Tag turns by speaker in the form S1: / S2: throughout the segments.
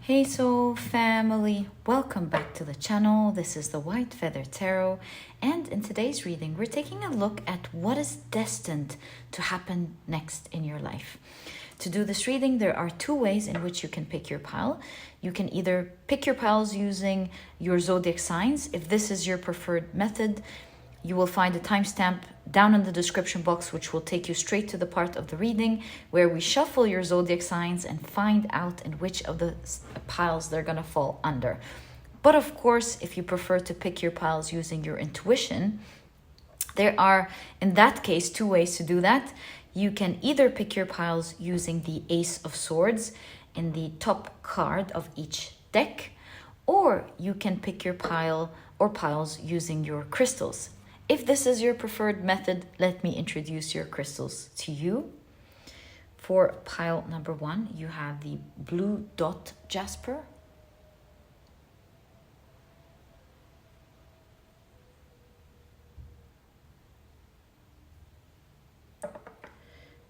S1: Hey soul family, welcome back to the channel. This is the White Feather Tarot, and in today's reading we're taking a look at what is destined to happen next in your life. To do this reading, there are two ways in which you can pick your pile. You can either pick your piles using your zodiac signs. If this is your preferred method, you will find a timestamp down in the description box, which will take you straight to the part of the reading where we shuffle your zodiac signs and find out in which of the piles they're going to fall under. But of course, if you prefer to pick your piles using your intuition, there are, in that case, two ways to do that. You can either pick your piles using the Ace of Swords in the top card of each deck, or you can pick your pile or piles using your crystals. If this is your preferred method, let me introduce your crystals to you. For pile number 1, you have the blue dot Jasper.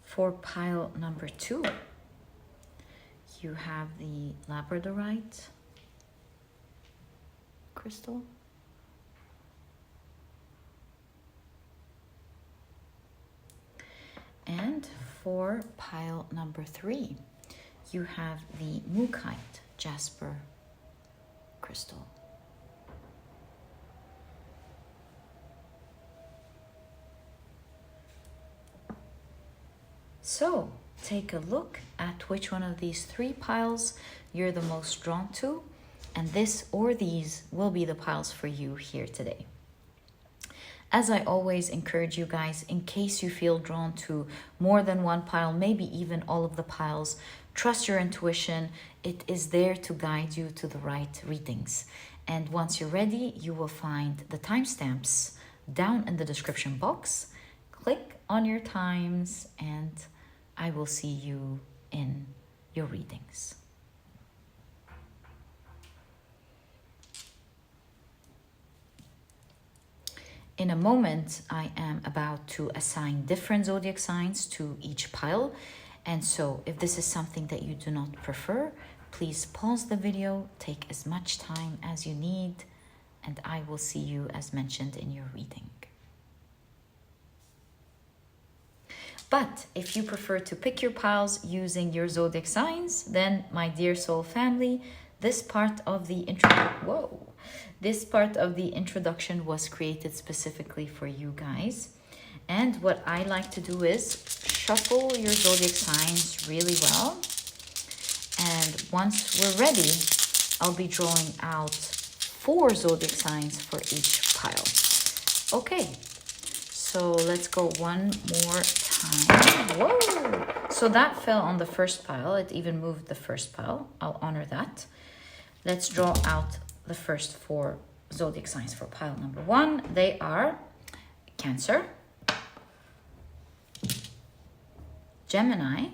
S1: For pile number 2, you have the Labradorite crystal. And for pile number 3, you have the Mookaite Jasper crystal. So take a look at which one of these 3 piles you're the most drawn to, and this or these will be the piles for you here today. As I always encourage you guys, in case you feel drawn to more than one pile, maybe even all of the piles, trust your intuition. It is there to guide you to the right readings. And once you're ready, you will find the timestamps down in the description box. Click on your times and I will see you in your readings. In a moment, I am about to assign different zodiac signs to each pile. And so if this is something that you do not prefer, please pause the video, take as much time as you need, and I will see you as mentioned in your reading. But if you prefer to pick your piles using your zodiac signs, then my dear soul family, this part of the introduction was created specifically for you guys. And what I like to do is shuffle your zodiac signs really well. And once we're ready, I'll be drawing out 4 zodiac signs for each pile. Okay, so let's go one more time. Whoa! So that fell on the first pile. It even moved the first pile. I'll honor that. Let's draw out the first 4 zodiac signs for pile number 1. They are Cancer, Gemini,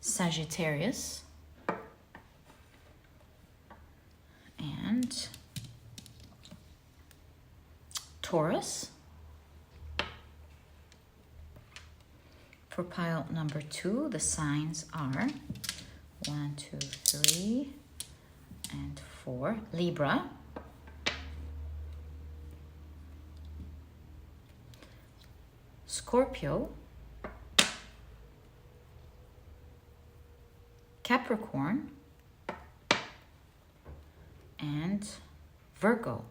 S1: Sagittarius, and Taurus. For pile number 2, the signs are 1, 2, 3, and 4. Libra, Scorpio, Capricorn, and Virgo.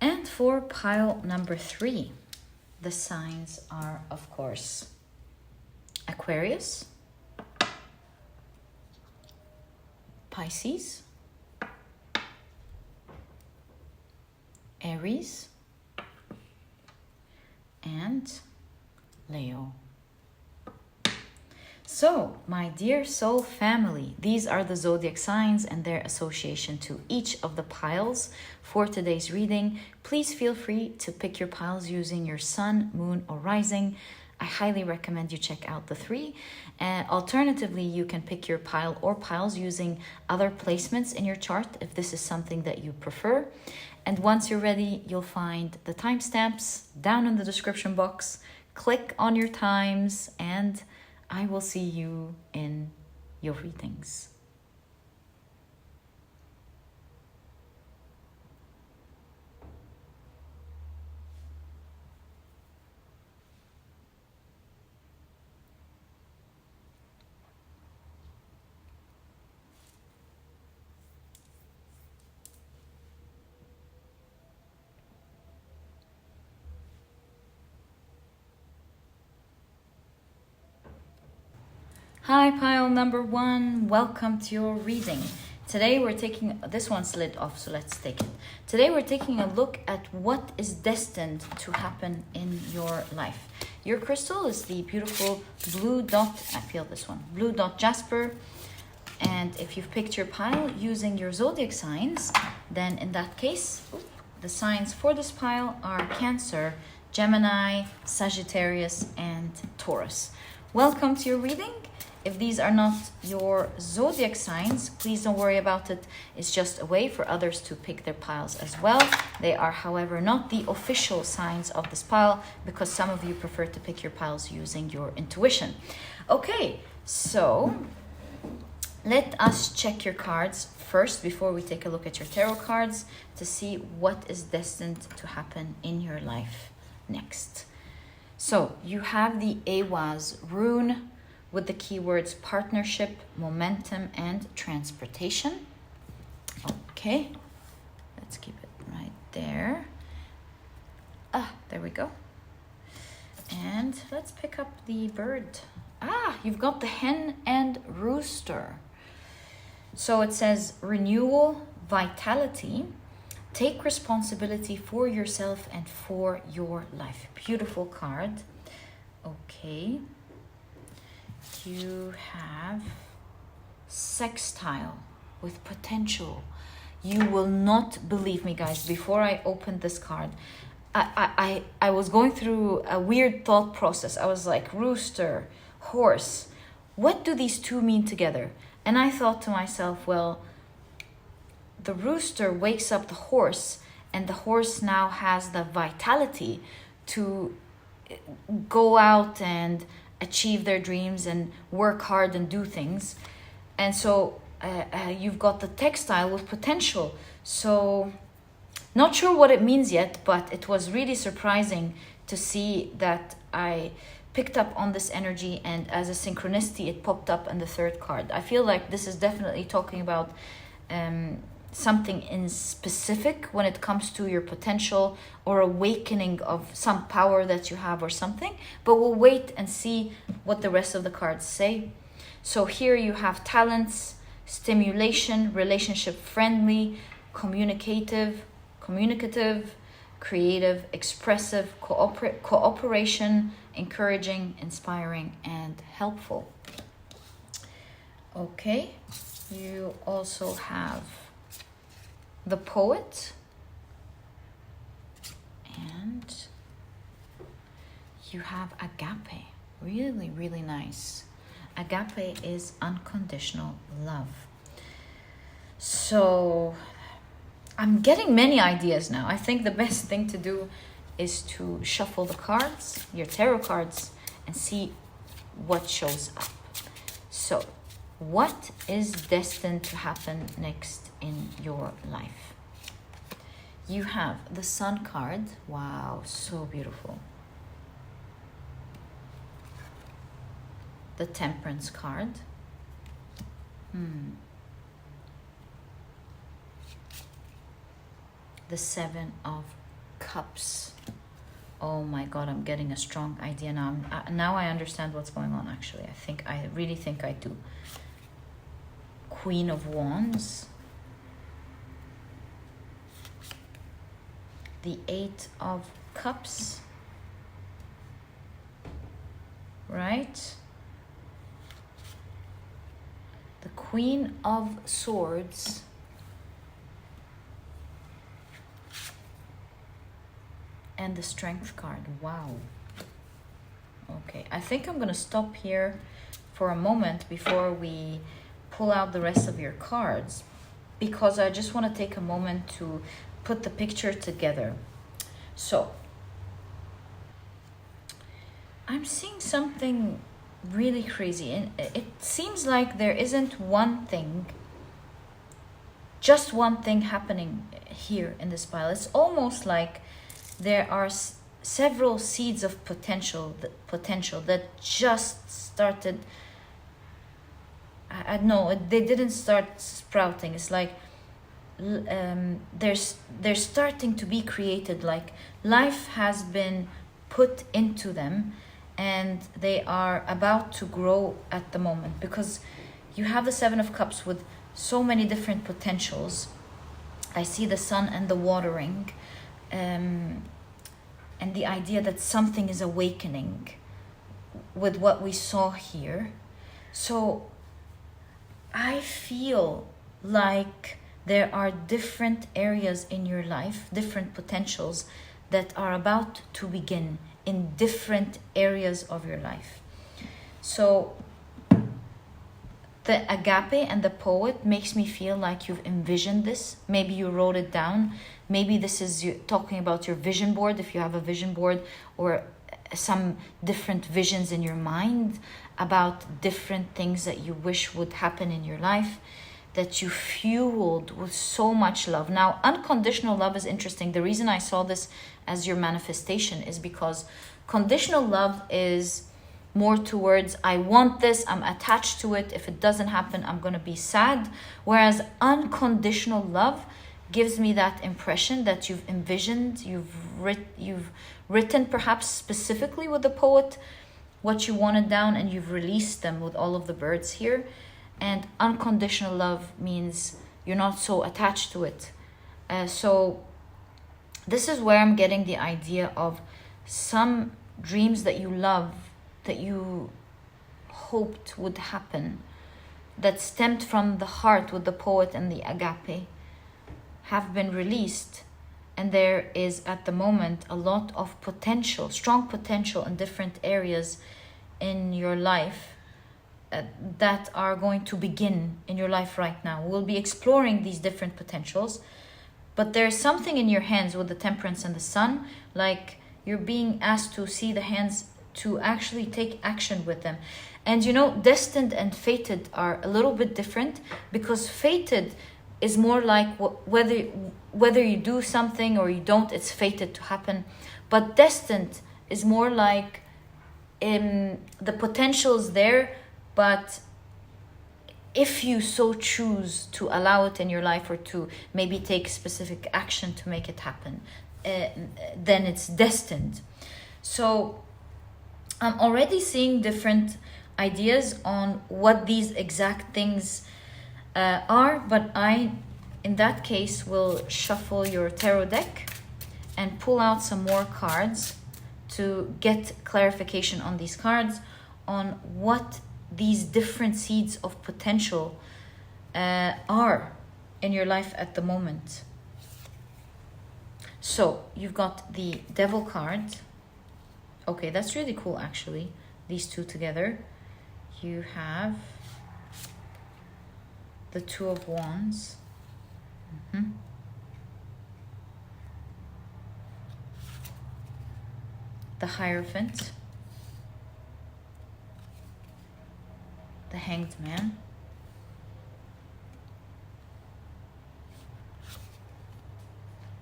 S1: And for pile number 3, the signs are, of course, Aquarius, Pisces, Aries, and Leo. So, my dear soul family, these are the zodiac signs and their association to each of the piles for today's reading. Please feel free to pick your piles using your sun, moon, or rising. I highly recommend you check out the 3. Alternatively, you can pick your pile or piles using other placements in your chart if this is something that you prefer. And once you're ready, you'll find the timestamps down in the description box. Click on your times and I will see you in your readings. Hi, pile number 1. Welcome to your reading. Today we're taking, this one slid off, so let's take it. Today we're taking a look at what is destined to happen in your life. Your crystal is the beautiful blue dot, I feel this one, blue dot Jasper. And if you've picked your pile using your zodiac signs, then in that case, the signs for this pile are Cancer, Gemini, Sagittarius, and Taurus. Welcome to your reading. If these are not your zodiac signs, please don't worry about it. It's just a way for others to pick their piles as well. They are, however, not the official signs of this pile because some of you prefer to pick your piles using your intuition. Okay, so let us check your cards first before we take a look at your tarot cards to see what is destined to happen in your life next. So you have the Awaz rune with the keywords partnership, momentum, and transportation. Okay, let's keep it right there. There we go. And let's pick up the bird. You've got the hen and rooster. So it says renewal, vitality, take responsibility for yourself and for your life. Beautiful card. Okay. You have sextile with potential. You will not believe me, guys. Before I opened this card, I was going through a weird thought process. I was like, rooster, horse, what do these two mean together? And I thought to myself, well, the rooster wakes up the horse, and the horse now has the vitality to go out and achieve their dreams and work hard and do things. And so you've got the textile with potential. So not sure what it means yet, but it was really surprising to see that I picked up on this energy, and as a synchronicity it popped up in the third card. I feel like this is definitely talking about something in specific when it comes to your potential or awakening of some power that you have or something, but we'll wait and see what the rest of the cards say. So here you have talents, stimulation, relationship friendly, communicative, creative, expressive, cooperation, encouraging, inspiring, and helpful. Okay, you also have the poet, and you have agape. Really, really nice. Agape is unconditional love. So I'm getting many ideas now. I think the best thing to do is to shuffle the cards, your tarot cards, and see what shows up. So what is destined to happen next in your life? You have the Sun card. Wow, so beautiful. The Temperance card. The Seven of Cups. Oh my God, I'm getting a strong idea now. Now I understand what's going on, actually. I really think I do. Queen of Wands. The Eight of Cups. Right? The Queen of Swords. And the Strength card. Wow. Okay, I think I'm gonna stop here for a moment before we pull out the rest of your cards, because I just want to take a moment to put the picture together. So I'm seeing something really crazy, and it seems like there isn't one thing, just one thing happening here in this pile. It's almost like there are several seeds of potential that just started. I know they didn't start sprouting. It's like they're starting to be created. Like life has been put into them, and they are about to grow at the moment, because you have the Seven of Cups with so many different potentials. I see the sun and the watering, and the idea that something is awakening with what we saw here. So I feel like there are different areas in your life, different potentials that are about to begin in different areas of your life. So the agape and the poet makes me feel like you've envisioned this. Maybe you wrote it down. Maybe this is you talking about your vision board, if you have a vision board, or some different visions in your mind about different things that you wish would happen in your life, that you fueled with so much love. Now, unconditional love is interesting. The reason I saw this as your manifestation is because conditional love is more towards, I want this, I'm attached to it. If it doesn't happen, I'm going to be sad. Whereas unconditional love gives me that impression that you've envisioned, you've written perhaps specifically with the poet what you wanted down, and you've released them with all of the birds here. And unconditional love means you're not so attached to it. So this is where I'm getting the idea of some dreams that you love, that you hoped would happen, that stemmed from the heart with the poet and the agape, have been released. And there is at the moment a lot of potential, strong potential in different areas in your life that are going to begin in your life right now. We'll be exploring these different potentials, but there's something in your hands with the Temperance and the Sun, like you're being asked to see the hands, to actually take action with them. And you know, destined and fated are a little bit different, because fated is more like whether you do something or you don't, it's fated to happen. But destined is more like the potential's there, but if you so choose to allow it in your life, or to maybe take specific action to make it happen, then it's destined. So I'm already seeing different ideas on what these exact things are, but I, in that case, will shuffle your tarot deck and pull out some more cards to get clarification on these cards, on what these different seeds of potential are in your life at the moment. So you've got the Devil card. Okay, that's really cool, actually, these two together. You have the Two of Wands. The Hierophant. The Hanged Man.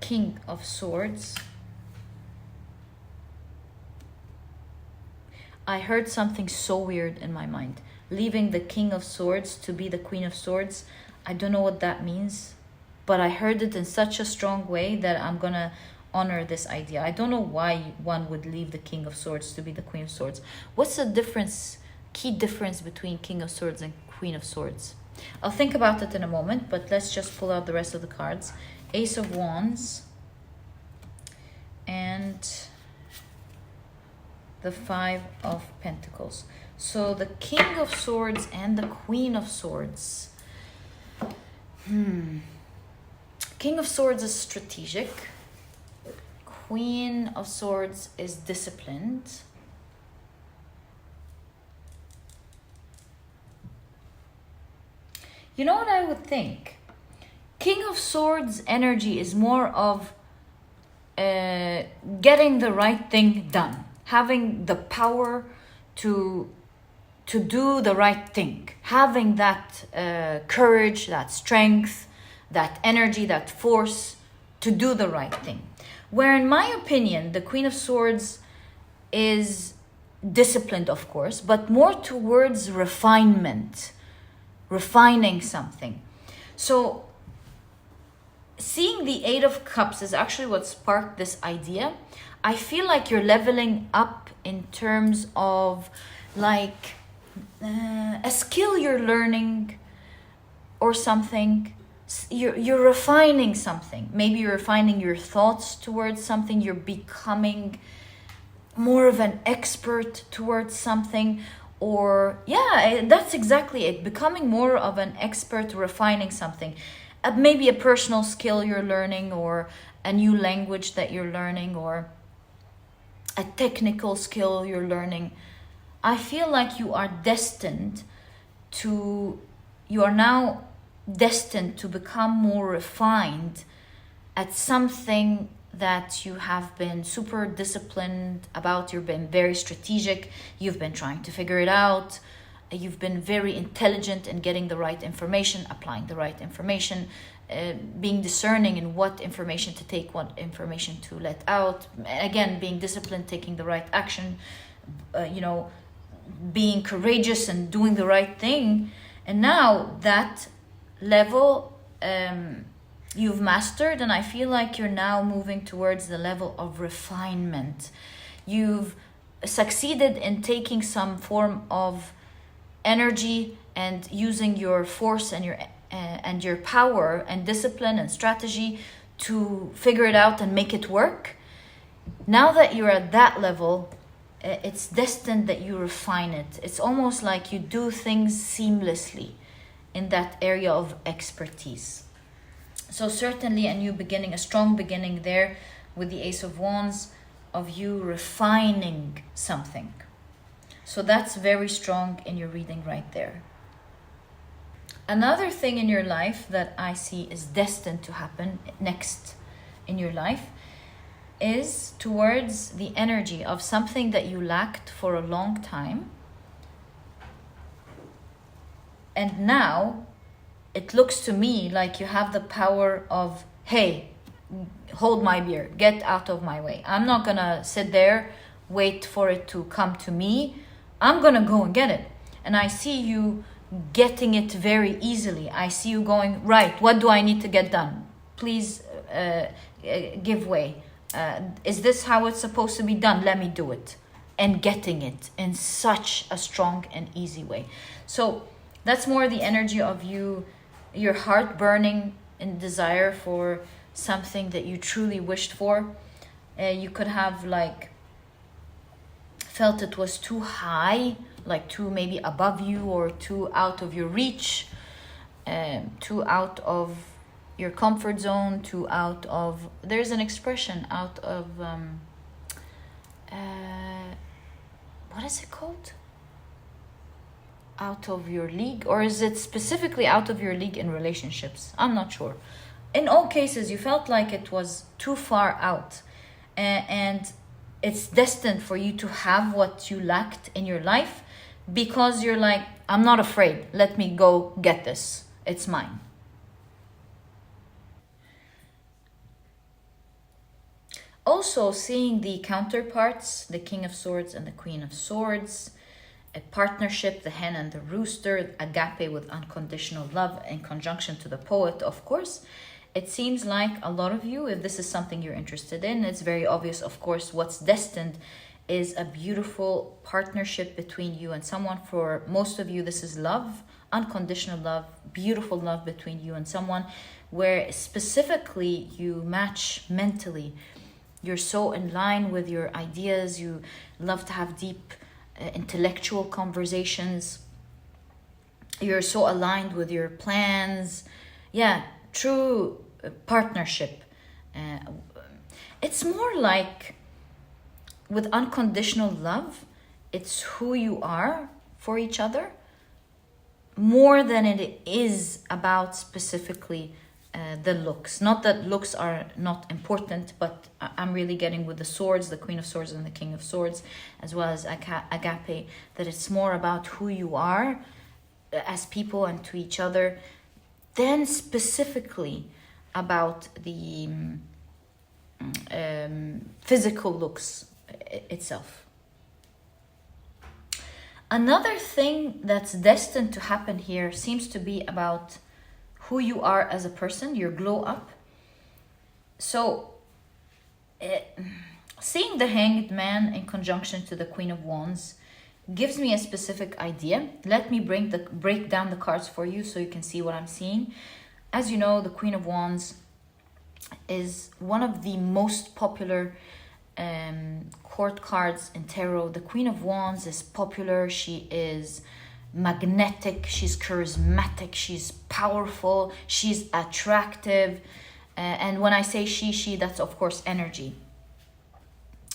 S1: King of Swords. I heard something so weird in my mind. Leaving the King of Swords to be the Queen of Swords. I don't know what that means, but I heard it in such a strong way that I'm gonna honor this idea. I don't know why one would leave the King of Swords to be the Queen of Swords. What's the difference, key difference between King of Swords and Queen of Swords? I'll think about it in a moment, but let's just pull out the rest of the cards. Ace of Wands and the Five of Pentacles. So the King of Swords and the Queen of Swords. King of Swords is strategic. Queen of Swords is disciplined. You know what I would think? King of Swords energy is more of getting the right thing done, having the power to do the right thing, having that courage, that strength, that energy, that force to do the right thing. Where in my opinion, the Queen of Swords is disciplined, of course, but more towards refinement, refining something. So seeing the Eight of Cups is actually what sparked this idea. I feel like you're leveling up in terms of like a skill you're learning or something. You're refining something. Maybe you're refining your thoughts towards something. You're becoming more of an expert towards something. Or yeah, that's exactly it. Becoming more of an expert, refining something. Maybe a personal skill you're learning, or a new language that you're learning, or a technical skill you're learning. I feel like you are now destined to become more refined at something that you have been super disciplined about. You've been very strategic. You've been trying to figure it out. You've been very intelligent in getting the right information, applying the right information, being discerning in what information to take, what information to let out. Again, being disciplined, taking the right action, being courageous and doing the right thing. And now that level you've mastered, and I feel like you're now moving towards the level of refinement. You've succeeded in taking some form of energy and using your force and your power and discipline and strategy to figure it out and make it work. Now that you're at that level, it's destined that you refine it. It's almost like you do things seamlessly in that area of expertise. So certainly a new beginning, a strong beginning there with the Ace of Wands, of you refining something. So that's very strong in your reading right there. Another thing in your life that I see is destined to happen next in your life is towards the energy of something that you lacked for a long time. And now it looks to me like you have the power of, hey, hold my beer, get out of my way. I'm not gonna sit there, wait for it to come to me. I'm gonna go and get it. And I see you getting it very easily. I see you going, right, what do I need to get done? Please give way. Is this how it's supposed to be done? Let me do it. And getting it in such a strong and easy way. So that's more the energy of you, your heart burning in desire for something that you truly wished for. You could have like felt it was too high, like too maybe above you, or too out of your reach, too out of your comfort zone, too out of, there's an expression, out of, what is it called? Out of your league? Or is it specifically out of your league in relationships? I'm not sure. In all cases, you felt like it was too far out, and it's destined for you to have what you lacked in your life, because you're like, I'm not afraid. Let me go get this. It's mine. Also seeing the counterparts, the King of Swords and the Queen of Swords, a partnership, the hen and the rooster, agape with unconditional love in conjunction to the poet, of course. It seems like a lot of you, if this is something you're interested in, it's very obvious, of course, what's destined is a beautiful partnership between you and someone. For most of you, this is love, unconditional love, beautiful love between you and someone, where specifically you match mentally. You're so in line with your ideas. You love to have deep intellectual conversations. You're so aligned with your plans. Yeah, true partnership. It's more like with unconditional love, it's who you are for each other more than it is about specifically the looks. Not that looks are not important, but I'm really getting with the swords, the Queen of Swords and the King of Swords, as well as agape, that it's more about who you are as people and to each other, then specifically about the physical looks itself. Another thing that's destined to happen here seems to be about who you are as a person, your glow up. So, seeing the Hanged Man in conjunction to the Queen of Wands gives me a specific idea. Let me break down the cards for you so you can see what I'm seeing. As you know, the Queen of Wands is one of the most popular court cards in tarot. The Queen of Wands is popular. She is magnetic, she's charismatic, she's powerful, she's attractive, and when I say she, that's of course energy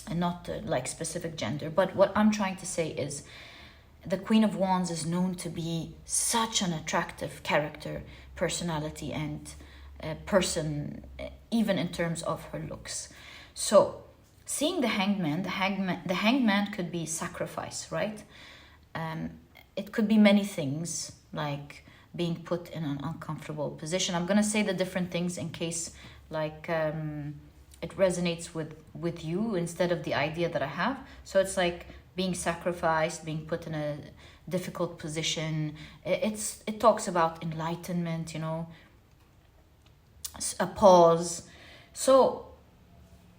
S1: and not like specific gender. But what I'm trying to say is the Queen of Wands is known to be such an attractive character, personality, and person, even in terms of her looks. So seeing the Hanged Man, the Hanged Man could be sacrifice, right? It could be many things, like being put in an uncomfortable position. I'm going to say the different things in case like it resonates with you instead of the idea that I have. So it's like being sacrificed, being put in a difficult position. It talks about enlightenment, you know, a pause. So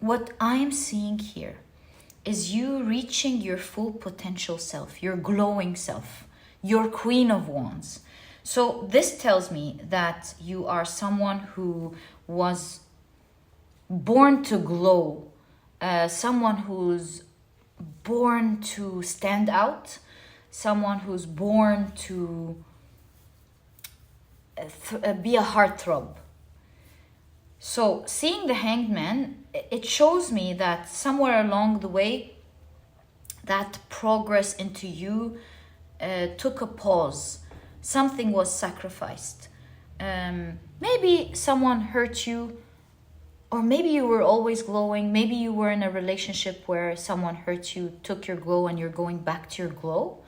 S1: what I'm seeing here is you reaching your full potential self, your glowing self, your Queen of Wands. So this tells me that you are someone who was born to glow, someone who's born to stand out, someone who's born to be a heartthrob. So seeing the Hanged Man, it shows me that somewhere along the way, that progress into you took a pause. Something was sacrificed. Maybe someone hurt you, or maybe you were always glowing. Maybe you were in a relationship where someone hurt you, took your glow, and you're going back to your glow.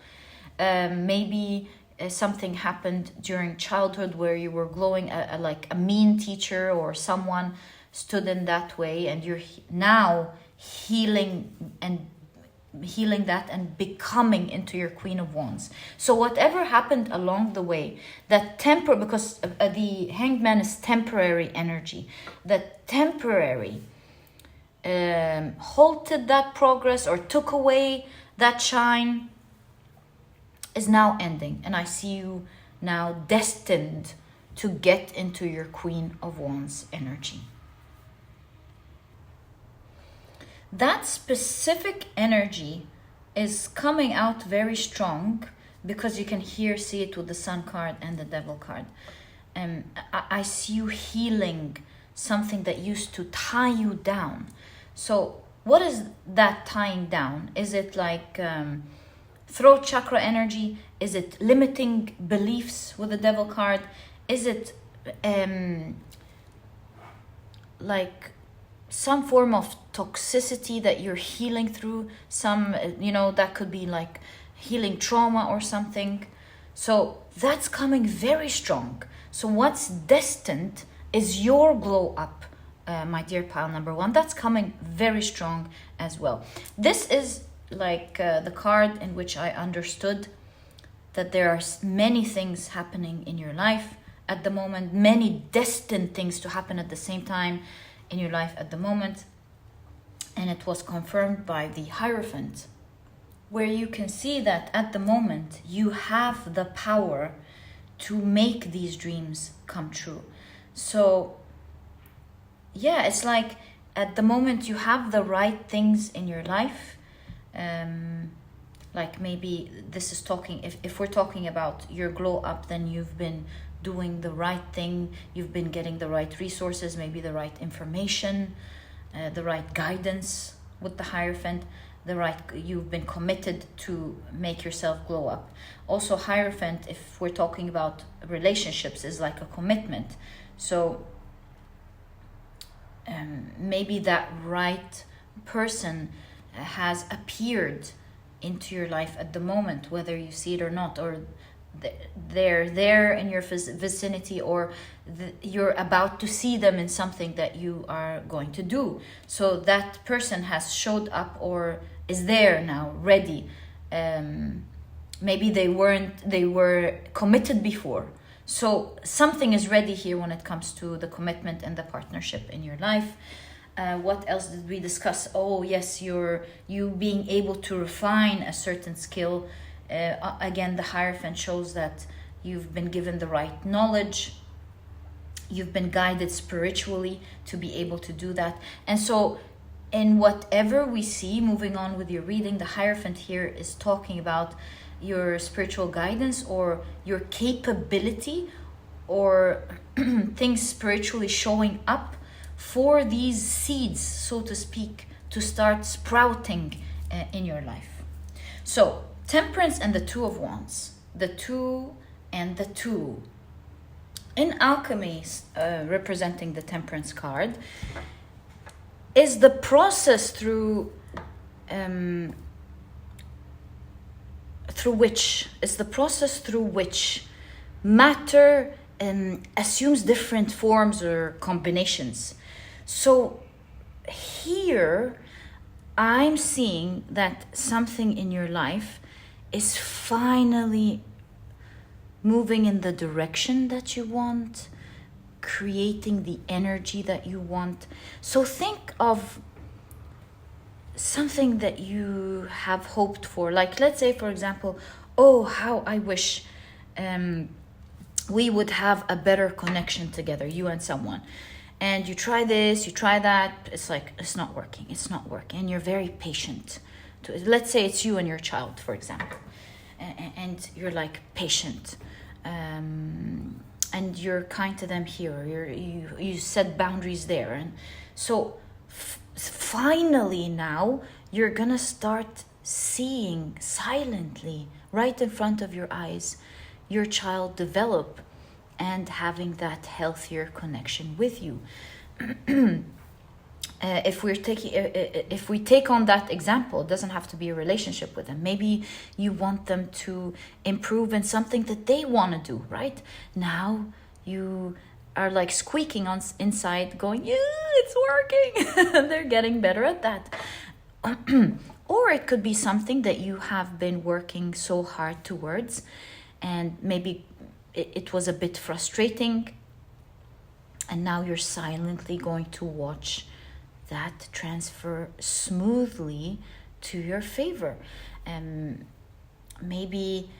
S1: Maybe something happened during childhood where you were glowing, like a mean teacher or someone stood in that way, and you're now healing that and becoming into your Queen of Wands. So whatever happened along the way, that because the Hanged Man is temporary energy, that temporary halted that progress or took away that shine, is now ending, and I see you now destined to get into your Queen of Wands energy. That specific energy is coming out very strong because you can see it with the Sun card and the Devil card. I see you healing something that used to tie you down. So what is that tying down? Is it like throat chakra energy? Is it limiting beliefs with the Devil card? Is it like some form of toxicity that you're healing through? Some, that could be like healing trauma or something. So that's coming very strong. So what's destined is your glow up, my dear pile number one. That's coming very strong as well. This is like the card in which I understood that there are many things happening in your life at the moment, many destined things to happen at the same time in your life at the moment. And it was confirmed by the Hierophant, where you can see that at the moment you have the power to make these dreams come true. So yeah, it's like at the moment you have the right things in your life. Like maybe this is talking, if we're talking about your glow up, then you've been doing the right thing, you've been getting the right resources, maybe the right information, the right guidance with the Hierophant, you've been committed to make yourself glow up. Also Hierophant, if we're talking about relationships, is like a commitment. So maybe that right person has appeared into your life at the moment, whether you see it or not, or they're there in your vicinity, or you're about to see them in something that you are going to do. So that person has showed up or is there now, ready. Maybe they were committed before. So something is ready here when it comes to the commitment and the partnership in your life. What else did we discuss? Oh yes, you being able to refine a certain skill. Again, the Hierophant shows that you've been given the right knowledge. You've been guided spiritually to be able to do that. And so in whatever we see, moving on with your reading, the Hierophant here is talking about your spiritual guidance or your capability or things spiritually showing up for these seeds, so to speak, to start sprouting in your life. So Temperance and the Two of Wands, the Two and the Two. In alchemy, representing the Temperance card, is the process through which matter assumes different forms or combinations. So here I'm seeing that something in your life is finally moving in the direction that you want, creating the energy that you want. So think of something that you have hoped for. Like, let's say, for example, oh, how I wish we would have a better connection together, you and someone. And you try this, you try that, it's like, it's not working. And you're very patient. Let's say it's you and your child, for example. And you're like patient. And you're kind to them here. You set boundaries there. And so finally now, you're gonna start seeing silently, right in front of your eyes, your child develop and having that healthier connection with you. If we take on that example, it doesn't have to be a relationship with them. Maybe you want them to improve in something that they want to do, right? Now you are like squeaking on inside, going, yeah, it's working. They're getting better at that. Or it could be something that you have been working so hard towards, and maybe it was a bit frustrating, and now you're silently going to watch that transfer smoothly to your favor. Maybe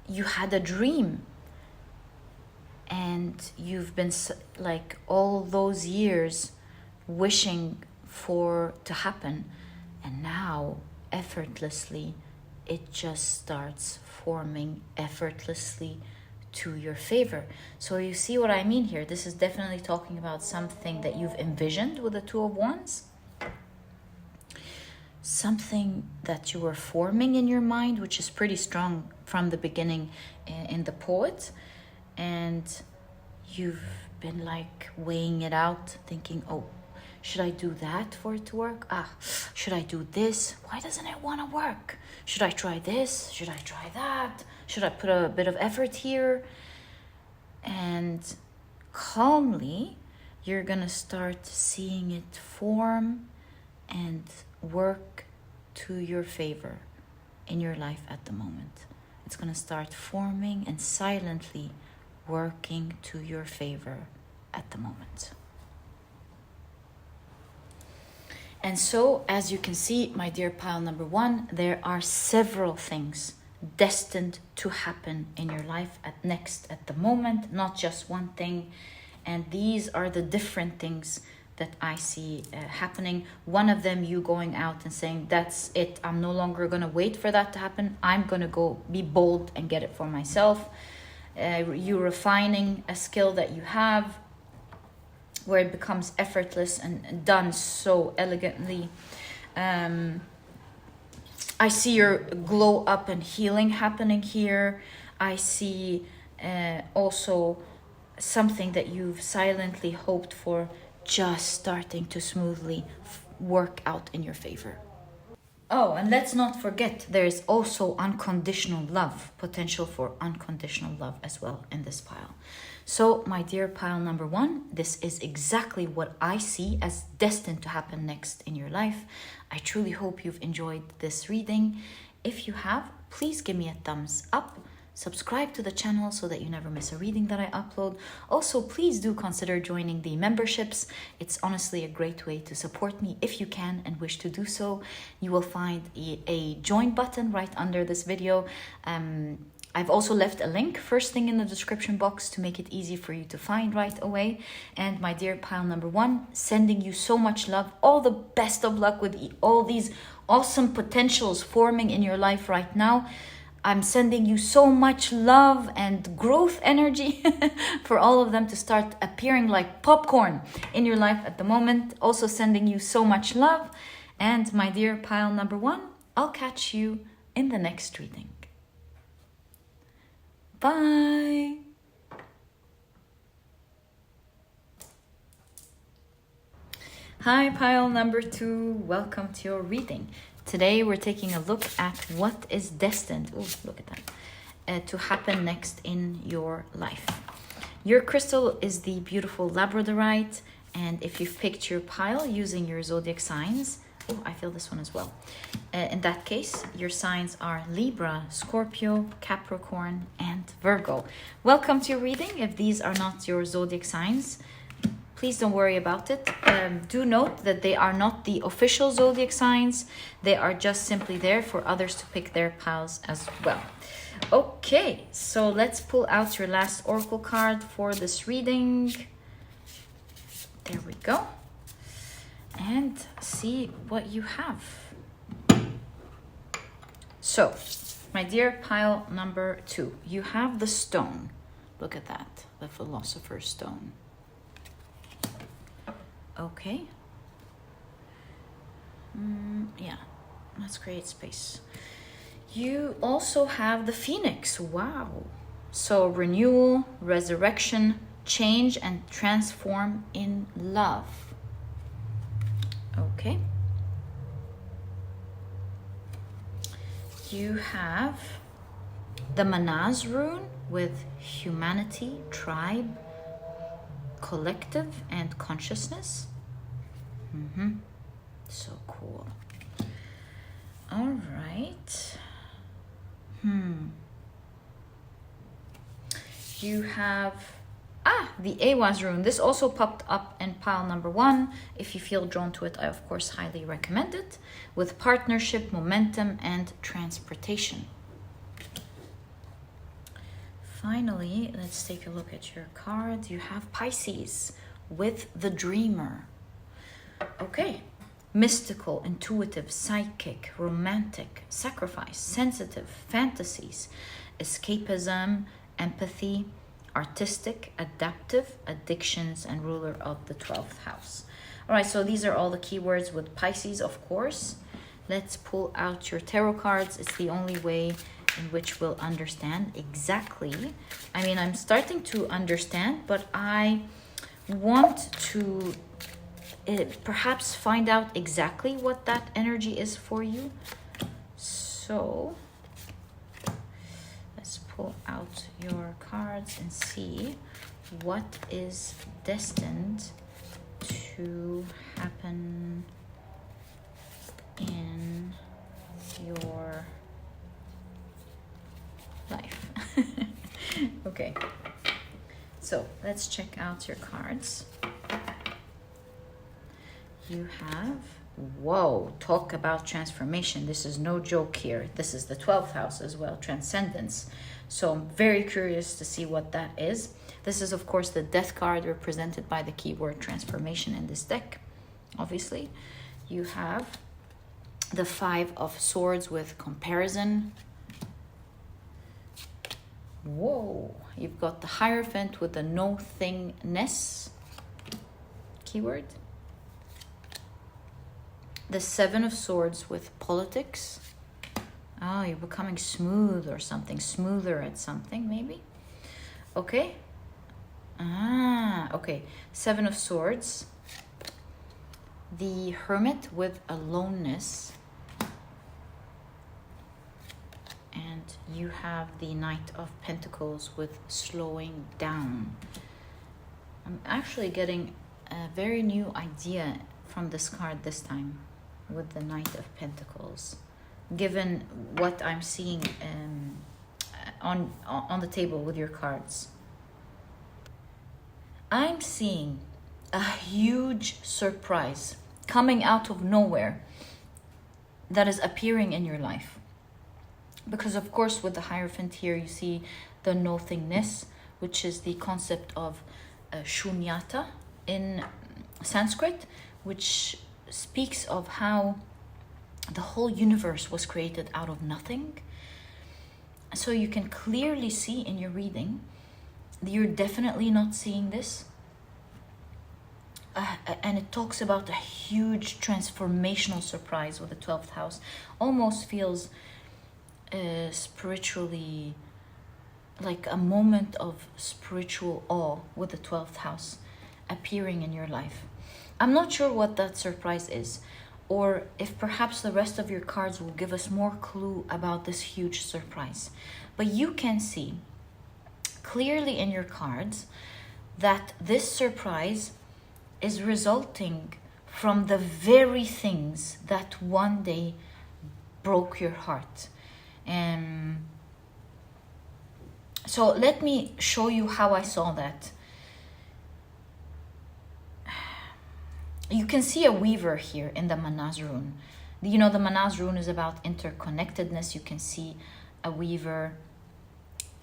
S1: you had a dream and you've been like all those years wishing for to happen, and now effortlessly it just starts forming effortlessly to your favor. So you see what I mean here? This is definitely talking about something that you've envisioned with the Two of Wands. Something that you were forming in your mind, which is pretty strong from the beginning in the Poet. And you've been like weighing it out, thinking, oh, should I do that for it to work? Should I do this? Why doesn't it want to work? Should I try this? Should I try that? Should I put a bit of effort here? And calmly, you're gonna start seeing it form and work to your favor in your life at the moment. It's gonna start forming and silently working to your favor at the moment. And so, as you can see, my dear pile number one, there are several things destined to happen in your life at the moment, not just one thing. And these are the different things that I see happening. One of them, you going out and saying, that's it, I'm no longer going to wait for that to happen. I'm going to go be bold and get it for myself. You refining a skill that you have, where it becomes effortless and done so elegantly. I see your glow up and healing happening here. I see also something that you've silently hoped for just starting to smoothly work out in your favor. Oh, and let's not forget, there is also unconditional love, potential for unconditional love as well in this pile. So, my dear pile number 1, this is exactly what I see as destined to happen next in your life. I truly hope you've enjoyed this reading. If you have, please give me a thumbs up. Subscribe to the channel so that you never miss a reading that I upload. Also, please do consider joining the memberships. It's honestly a great way to support me if you can and wish to do so. You will find a join button right under this video. I've also left a link first thing in the description box to make it easy for you to find right away. And my dear pile number 1, sending you so much love. All the best of luck with all these awesome potentials forming in your life right now. I'm sending you so much love and growth energy for all of them to start appearing like popcorn in your life at the moment. Also sending you so much love. And my dear pile number 1, I'll catch you in the next reading. Bye. Hi, pile number 2. Welcome to your reading. Today we're taking a look at what is destined, look at that, to happen next in your life. Your crystal is the beautiful Labradorite, and if you've picked your pile using your zodiac signs, I feel this one as well. In that case, your signs are Libra, Scorpio, Capricorn, and Virgo. Welcome to your reading. If these are not your zodiac signs, please don't worry about it. Do note that they are not the official zodiac signs. They are just simply there for others to pick their piles as well. Okay, so let's pull out your last oracle card for this reading. There we go. And see what you have. So, my dear pile number 2, you have the stone. Look at that, the Philosopher's Stone. Okay. Yeah, let's create space. You also have the Phoenix. Wow. So renewal, resurrection, change, and transform in love. Okay. You have the Manaz rune with humanity, tribe, collective, and consciousness. So cool. All right. You have the Awaz rune. This also popped up in pile number 1. If you feel drawn to it, I of course highly recommend it. With partnership, momentum, and transportation. Finally, let's take a look at your cards. You have Pisces with the Dreamer. Okay. Mystical, intuitive, psychic, romantic, sacrifice, sensitive, fantasies, escapism, empathy, artistic, adaptive, addictions, and ruler of the 12th house. All right, so these are all the keywords with Pisces, of course. Let's pull out your tarot cards. It's the only way in which we'll understand exactly. I mean, I'm starting to understand, but I want to perhaps find out exactly what that energy is for you. So let's pull out your cards and see what is destined to happen in your life. Okay, so let's check out your cards. You have, whoa, talk about transformation. This is no joke here. This is the 12th house as well, transcendence. So I'm very curious to see what that is. This is, of course, the death card represented by the keyword transformation in this deck, obviously. You have the 5 of Swords with comparison. Whoa, you've got the Hierophant with the no-thingness keyword. The 7 of Swords with politics. Oh, you're becoming smooth or something, smoother at something maybe. Okay. Okay. 7 of Swords the Hermit with aloneness, and you have the Knight of Pentacles with slowing down. I'm actually getting a very new idea from this card this time with the Knight of Pentacles, given what I'm seeing on the table with your cards. I'm seeing a huge surprise coming out of nowhere that is appearing in your life. Because of course with the Hierophant here you see the nothingness, which is the concept of shunyata in Sanskrit, which speaks of how the whole universe was created out of nothing. So you can clearly see in your reading, you're definitely not seeing this. And it talks about a huge transformational surprise with the 12th house. Almost feels spiritually like a moment of spiritual awe with the 12th house appearing in your life. I'm not sure what that surprise is, or if perhaps the rest of your cards will give us more clue about this huge surprise. But you can see clearly in your cards that this surprise is resulting from the very things that one day broke your heart. So let me show you how I saw that. You can see a weaver here in the Manaz rune. You know, the Manaz rune is about interconnectedness. You can see a weaver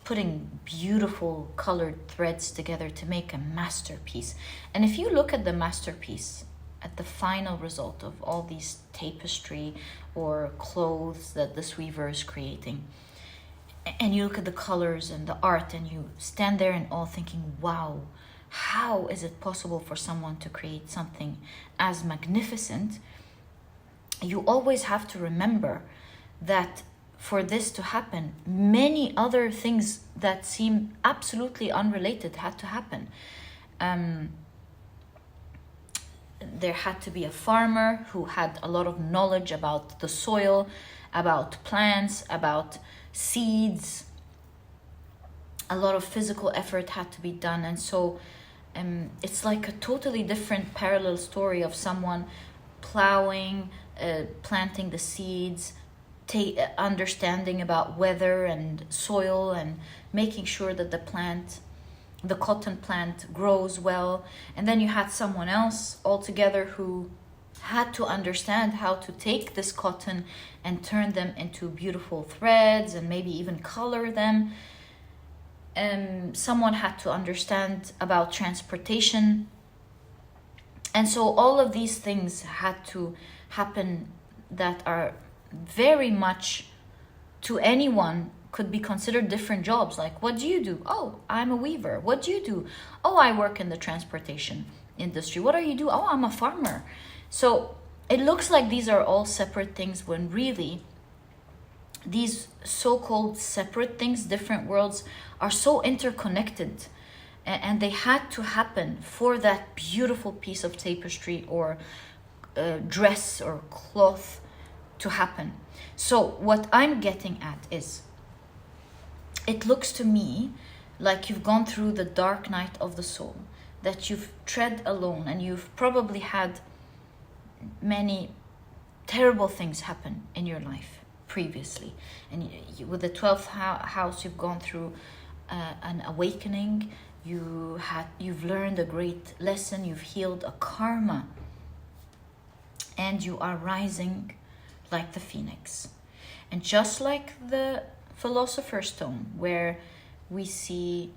S1: putting beautiful colored threads together to make a masterpiece. And if you look at the masterpiece, at the final result of all these tapestry or clothes that this weaver is creating, and you look at the colors and the art, and you stand there in awe thinking, wow, how is it possible for someone to create something as magnificent? You always have to remember that for this to happen, many other things that seem absolutely unrelated had to happen. There had to be a farmer who had a lot of knowledge about the soil, about plants, about seeds. A lot of physical effort had to be done. And so it's like a totally different parallel story of someone plowing, planting the seeds, understanding about weather and soil, and making sure that the cotton plant grows well. And then you had someone else altogether who had to understand how to take this cotton and turn them into beautiful threads and maybe even color them. Someone had to understand about transportation. And so all of these things had to happen that are very much, to anyone, could be considered different jobs. Like, what do you do? Oh, I'm a weaver. What do you do? Oh, I work in the transportation industry. What do you do? Oh, I'm a farmer. So it looks like these are all separate things, when really these so-called separate things, different worlds, are so interconnected, and they had to happen for that beautiful piece of tapestry or dress or cloth to happen. So what I'm getting at is, it looks to me like you've gone through the dark night of the soul, that you've tread alone, and you've probably had many terrible things happen in your life previously. And with the 12th house, you've gone through an awakening. You've learned a great lesson. You've healed a karma, and you are rising like the phoenix. And just like the Philosopher's Stone, where we see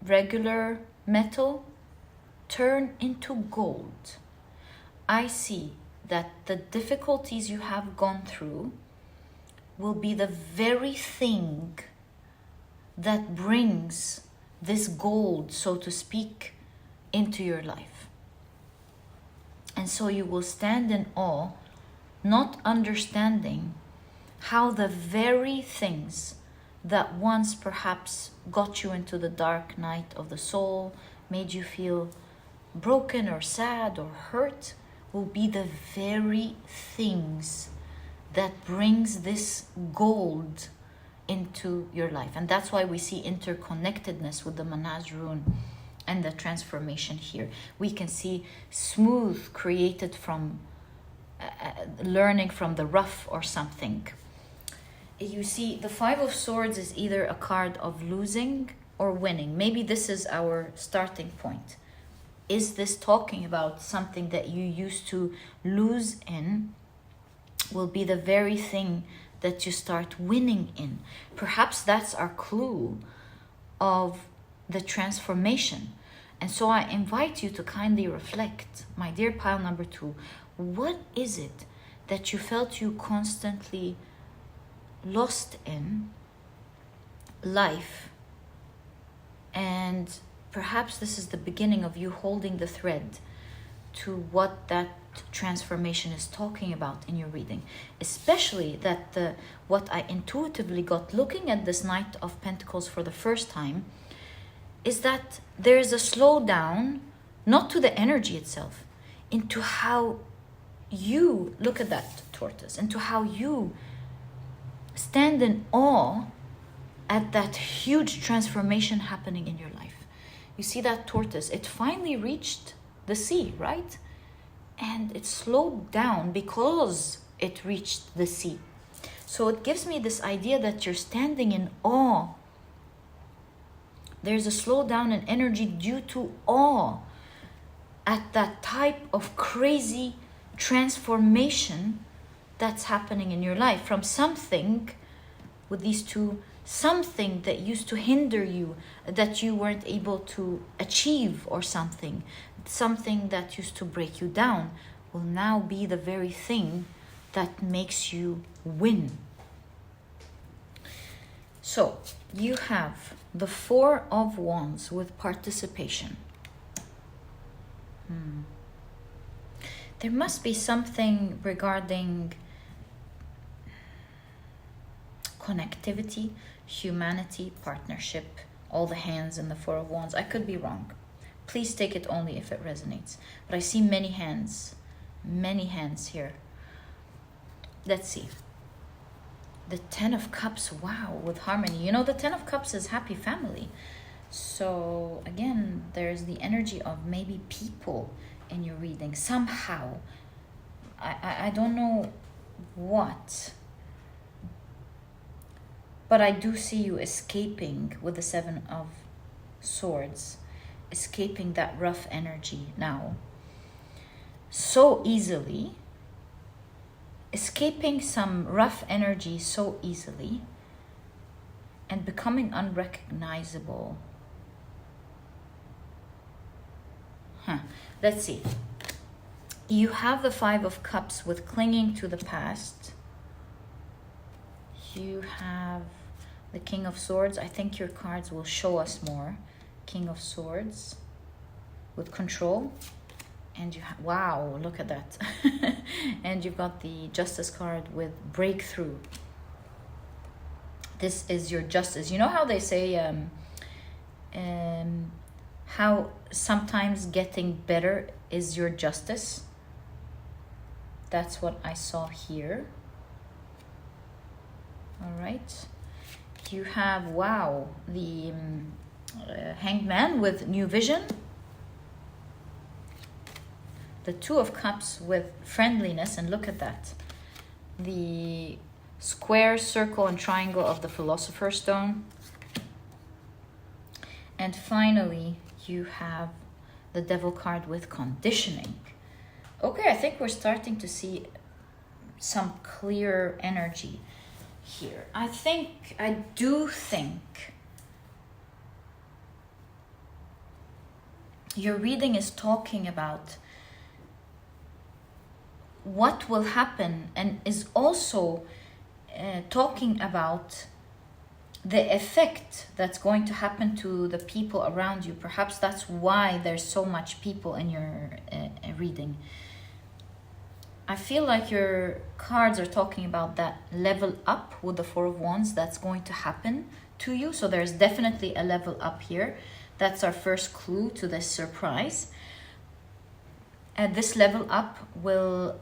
S1: regular metal turn into gold, I see that the difficulties you have gone through will be the very thing that brings this gold, so to speak, into your life. And so you will stand in awe, not understanding how the very things that once perhaps got you into the dark night of the soul, made you feel broken or sad or hurt, will be the very things that brings this gold into your life. And that's why we see interconnectedness with the Manaz rune and the transformation here. We can see smooth created from learning from the rough or something. You see, the Five of Swords is either a card of losing or winning. Maybe this is our starting point. Is this talking about something that you used to lose in will be the very thing that you start winning in? Perhaps that's our clue of the transformation. And so I invite you to kindly reflect, my dear pile number 2, what is it that you felt you constantly lost in life? And perhaps this is the beginning of you holding the thread to what that transformation is talking about in your reading. Especially that what I intuitively got looking at this Knight of Pentacles for the first time is that there is a slowdown, not to the energy itself, into how you look at that tortoise, into how you stand in awe at that huge transformation happening in your life. You see that tortoise, it finally reached the sea, right? And it slowed down because it reached the sea. So it gives me this idea that you're standing in awe. There's a slowdown in energy due to awe at that type of crazy transformation that's happening in your life. From something, with these two, something that used to hinder you, that you weren't able to achieve, or something that used to break you down, will now be the very thing that makes you win. So you have the Four of Wands with participation. There must be something regarding connectivity, humanity, partnership, all the hands in the Four of Wands. I could be wrong. Please take it only if it resonates. But I see many hands here. Let's see. The Ten of Cups, wow, with harmony. You know, the Ten of Cups is happy family. So again, there's the energy of maybe people in your reading somehow. I don't know what, but I do see you escaping with the Seven of Swords, escaping that rough energy now so easily, escaping some rough energy so easily, and becoming unrecognizable. Let's see. You have the Five of Cups with clinging to the past. You have the King of Swords. I think your cards will show us more. King of Swords with control. And you have, wow, look at that. And you've got the Justice card with breakthrough. This is your justice. You know how they say how sometimes getting better is your justice? That's what I saw here. All right. You have, wow, the Hanged Man with new vision. The Two of Cups with friendliness, and look at that. The square, circle, and triangle of the Philosopher's Stone. And finally, you have the Devil card with conditioning. Okay, I think we're starting to see some clear energy here. I do think your reading is talking about what will happen, and is also talking about the effect that's going to happen to the people around you. Perhaps that's why there's so much people in your reading. I feel like your cards are talking about that level up with the Four of Wands that's going to happen to you. So there's definitely a level up here. That's our first clue to this surprise. This level up will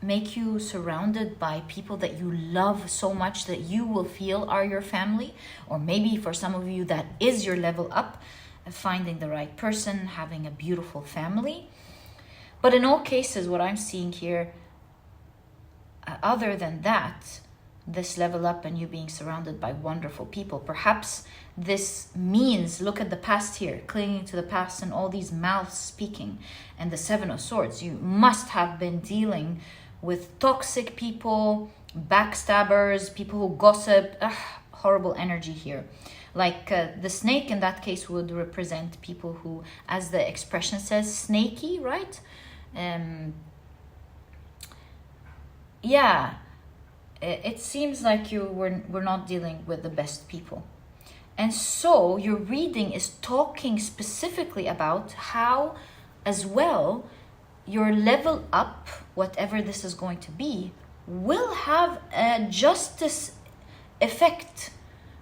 S1: make you surrounded by people that you love so much that you will feel are your family, or maybe for some of you that is your level up, finding the right person, having a beautiful family. But in all cases, what I'm seeing here, other than that, this level up and you being surrounded by wonderful people, perhaps this means, look at the past here, clinging to the past and all these mouths speaking, and the Seven of Swords. You must have been dealing with toxic people, backstabbers, people who gossip. Horrible energy here. Like the snake in that case would represent people who, as the expression says, snaky, right? Yeah, it seems like we're not dealing with the best people. And so your reading is talking specifically about how, as well, your level up, whatever this is going to be, will have a justice effect,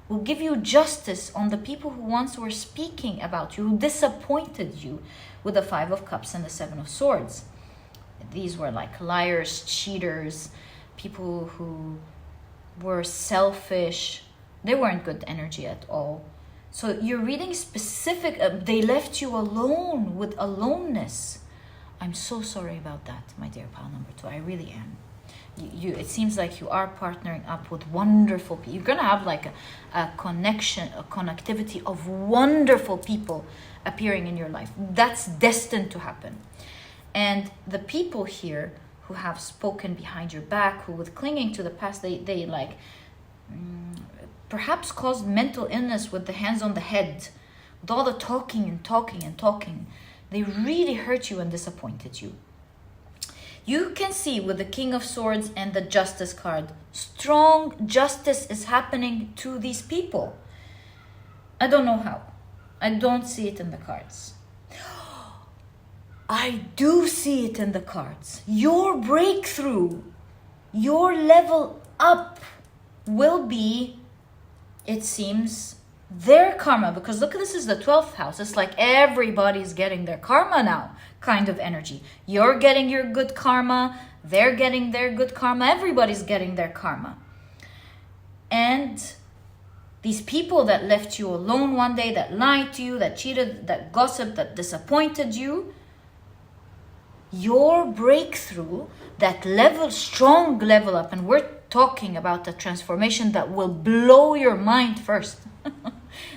S1: will give you justice on the people who once were speaking about you, who disappointed you, with the Five of Cups and the Seven of Swords. These were like liars, cheaters, people who were selfish. They weren't good energy at all. So you're reading specific, they left you alone with aloneness. I'm so sorry about that, my dear pal number 2. I really am. It seems like you are partnering up with wonderful people. You're going to have like a connection, a connectivity of wonderful people appearing in your life. That's destined to happen. And the people here who have spoken behind your back, who with clinging to the past, they like perhaps caused mental illness with the hands on the head, with all the talking and talking and talking. They really hurt you and disappointed you. You can see with the King of Swords and the Justice card, strong justice is happening to these people. I don't know how. I don't see it in the cards. I do see it in the cards. Your breakthrough, your level up will be, it seems, their karma. Because look, this is the 12th house. It's like everybody's getting their karma now kind of energy. You're getting your good karma. They're getting their good karma. Everybody's getting their karma. And these people that left you alone one day, that lied to you, that cheated, that gossiped, that disappointed you, your breakthrough, that level, strong level up, and we're talking about a transformation that will blow your mind first.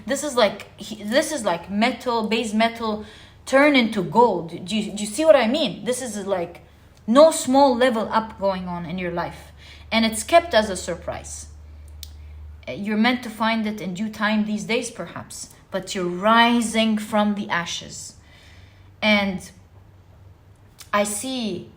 S1: This is like metal, base metal, turn into gold. Do you see what I mean? This is like no small level up going on in your life, and it's kept as a surprise. You're meant to find it in due time these days, perhaps, but you're rising from the ashes. And I see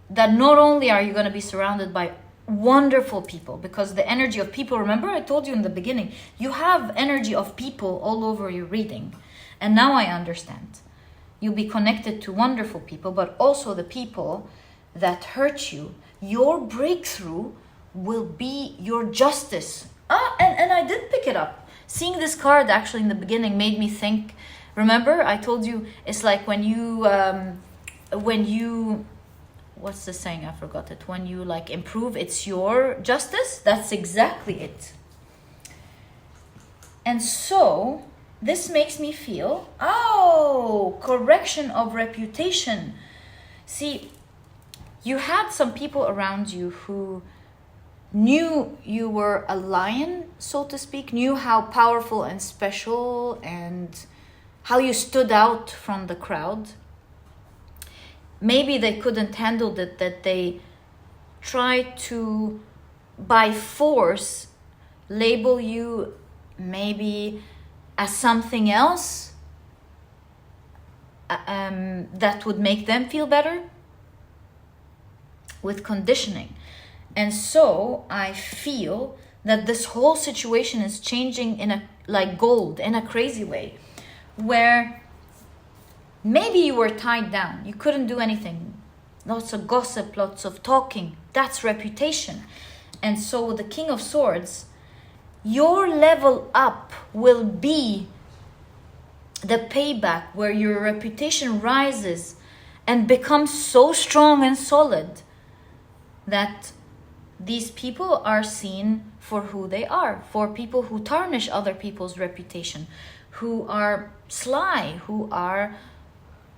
S1: that not only are you going to be surrounded by wonderful people, because the energy of people, remember I told you in the beginning, you have energy of people all over your reading. And now I understand. You'll be connected to wonderful people, but also the people that hurt you. Your breakthrough will be your justice. And I did pick it up. Seeing this card actually in the beginning made me think, remember I told you it's like when you what's the saying? I forgot it. When you like improve, it's your justice. That's exactly it. And so this makes me feel, correction of reputation. See, you had some people around you who knew you were a lion, so to speak, knew how powerful and special and how you stood out from the crowd. Maybe they couldn't handle it, that they tried to, by force, label you maybe as something else that would make them feel better with conditioning. And so I feel that this whole situation is changing in like gold, in a crazy way, where maybe you were tied down. You couldn't do anything. Lots of gossip, lots of talking. That's reputation. And so the King of Swords, your level up will be the payback where your reputation rises and become so strong and solid that these people are seen for who they are, for people who tarnish other people's reputation, who are sly,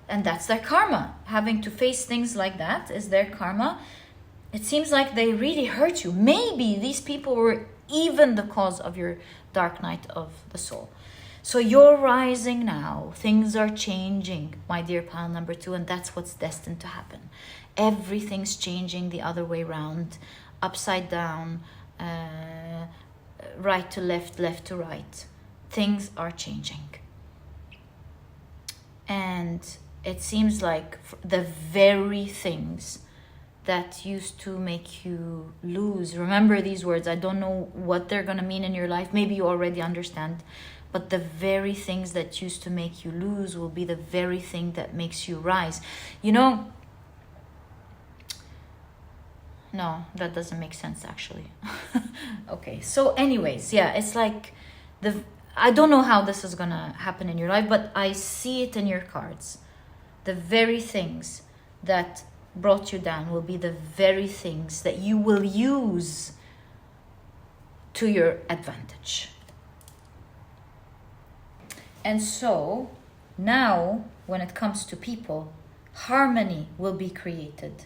S1: and that's their karma. Having to face things like that is their karma. It seems like they really hurt you. Maybe these people were even the cause of your dark night of the soul. So you're rising now. Things are changing, my dear pile number 2, and that's what's destined to happen. Everything's changing the other way around, upside down, right to left, left to right. Things are changing. And it seems like the very things that used to make you lose. Remember these words. I don't know what they're going to mean in your life. Maybe you already understand. But the very things that used to make you lose will be the very thing that makes you rise. You know, no, that doesn't make sense actually. Okay, so anyways, yeah, it's like I don't know how this is going to happen in your life, but I see it in your cards. The very things that brought you down will be the very things that you will use to your advantage. And so now when it comes to people, harmony will be created.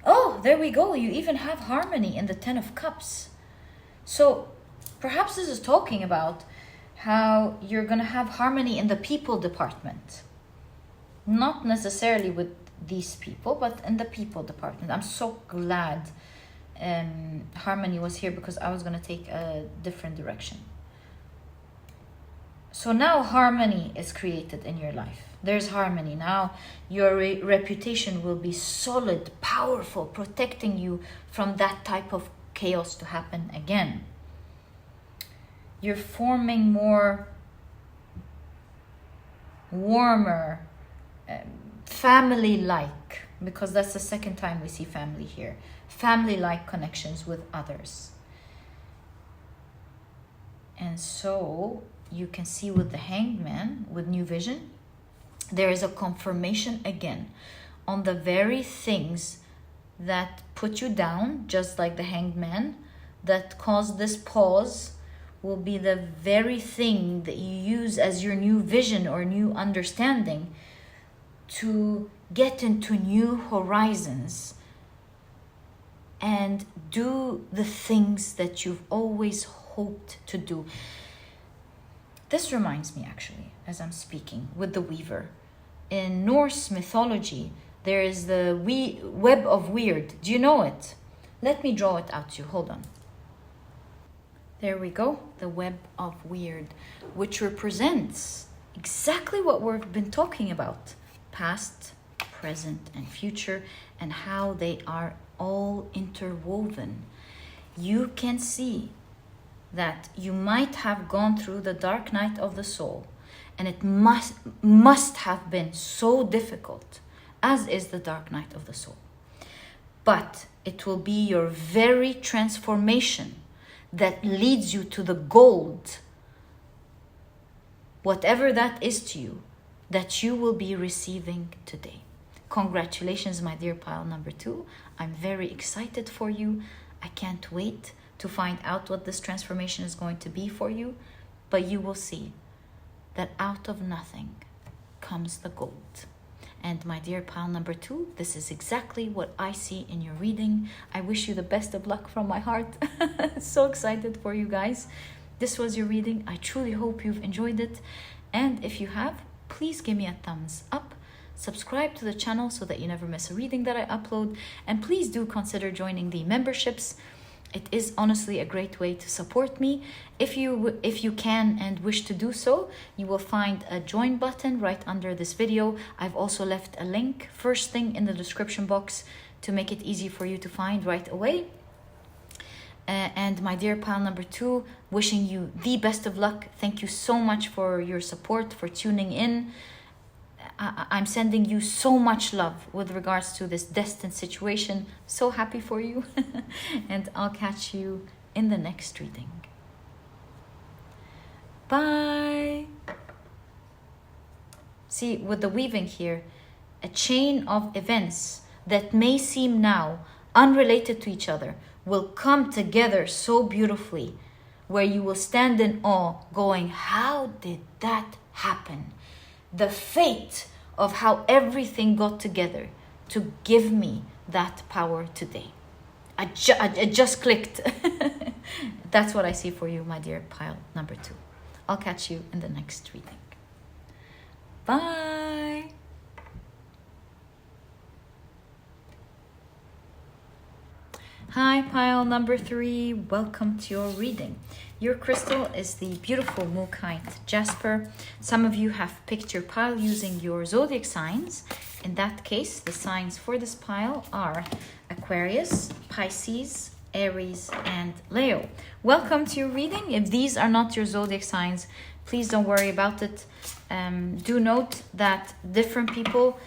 S1: Oh, there we go. You even have harmony in the 10 of Cups. So perhaps this is talking about how you're going to have harmony in the people department. Not necessarily with these people, but in the people department. I'm so glad harmony was here, because I was going to take a different direction. So now harmony is created in your life. There's harmony. Now your reputation will be solid, powerful, protecting you from that type of chaos to happen again. You're forming more warmer, family-like, because that's the second time we see family here. Family-like connections with others. And so you can see with the Hanged Man, with New Vision, there is a confirmation again on the very things that put you down, just like the Hanged Man, that caused this pause, will be the very thing that you use as your new vision or new understanding to get into new horizons and do the things that you've always hoped to do. This reminds me, actually, as I'm speaking, with the Weaver. In Norse mythology, there is the web of weird. Do you know it? Let me draw it out to you. Hold on. There we go. The web of weird, which represents exactly what we've been talking about. Past, present, and future, and how they are all interwoven. You can see that you might have gone through the dark night of the soul, and it must have been so difficult, as is the dark night of the soul. But it will be your very transformation that leads you to the gold, whatever that is to you, that you will be receiving today. Congratulations, my dear pile number 2. I'm very excited for you. I can't wait to find out what this transformation is going to be for you, but you will see that out of nothing comes the gold. And my dear pile number 2, this is exactly what I see in your reading. I wish you the best of luck from my heart. So excited for you guys. This was your reading. I truly hope you've enjoyed it. And if you have, please give me a thumbs up. Subscribe to the channel so that you never miss a reading that I upload. And please do consider joining the memberships. It is honestly a great way to support me. If you can and wish to do so, you will find a join button right under this video. I've also left a link first thing in the description box to make it easy for you to find right away. And my dear pile number 2, wishing you the best of luck. Thank you so much for your support, for tuning in. I'm sending you so much love with regards to this destined situation. So happy for you. And I'll catch you in the next reading. Bye. See, with the weaving here, a chain of events that may seem now unrelated to each other will come together so beautifully, where you will stand in awe going, how did that happen? The fate of how everything got together to give me that power today. I just clicked. That's what I see for you, my dear pile number 2. I'll catch you in the next reading. Bye. Hi, pile number 3. Welcome to your reading. Your crystal is the beautiful Mookaite Jasper. Some of you have picked your pile using your zodiac signs. In that case, the signs for this pile are Aquarius, Pisces, Aries, and Leo. Welcome to your reading. If these are not your zodiac signs, please don't worry about it. Do note that different people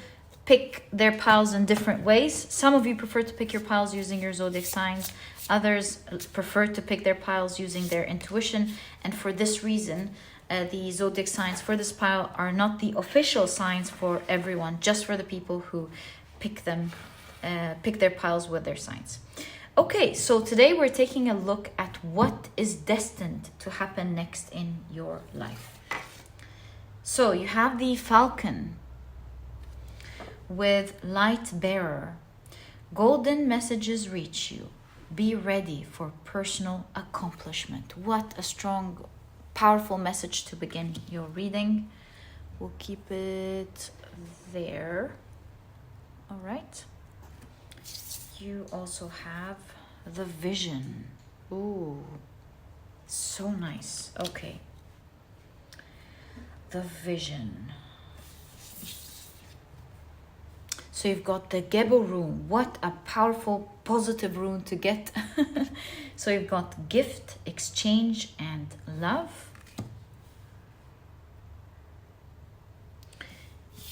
S1: pick their piles in different ways. Some of you prefer to pick your piles using your zodiac signs. Others prefer to pick their piles using their intuition. And for this reason, the zodiac signs for this pile are not the official signs for everyone, just for the people who pick their piles with their signs. Okay, so today we're taking a look at what is destined to happen next in your life. So you have the Falcon with Light Bearer. Golden messages reach you. Be ready for personal accomplishment. What a strong, powerful message to begin your reading. We'll keep it there. All right. You also have the Vision. Ooh, so nice. Okay. The Vision. So you've got the Gebo rune. What a powerful, positive rune to get. So you've got gift, exchange, and love.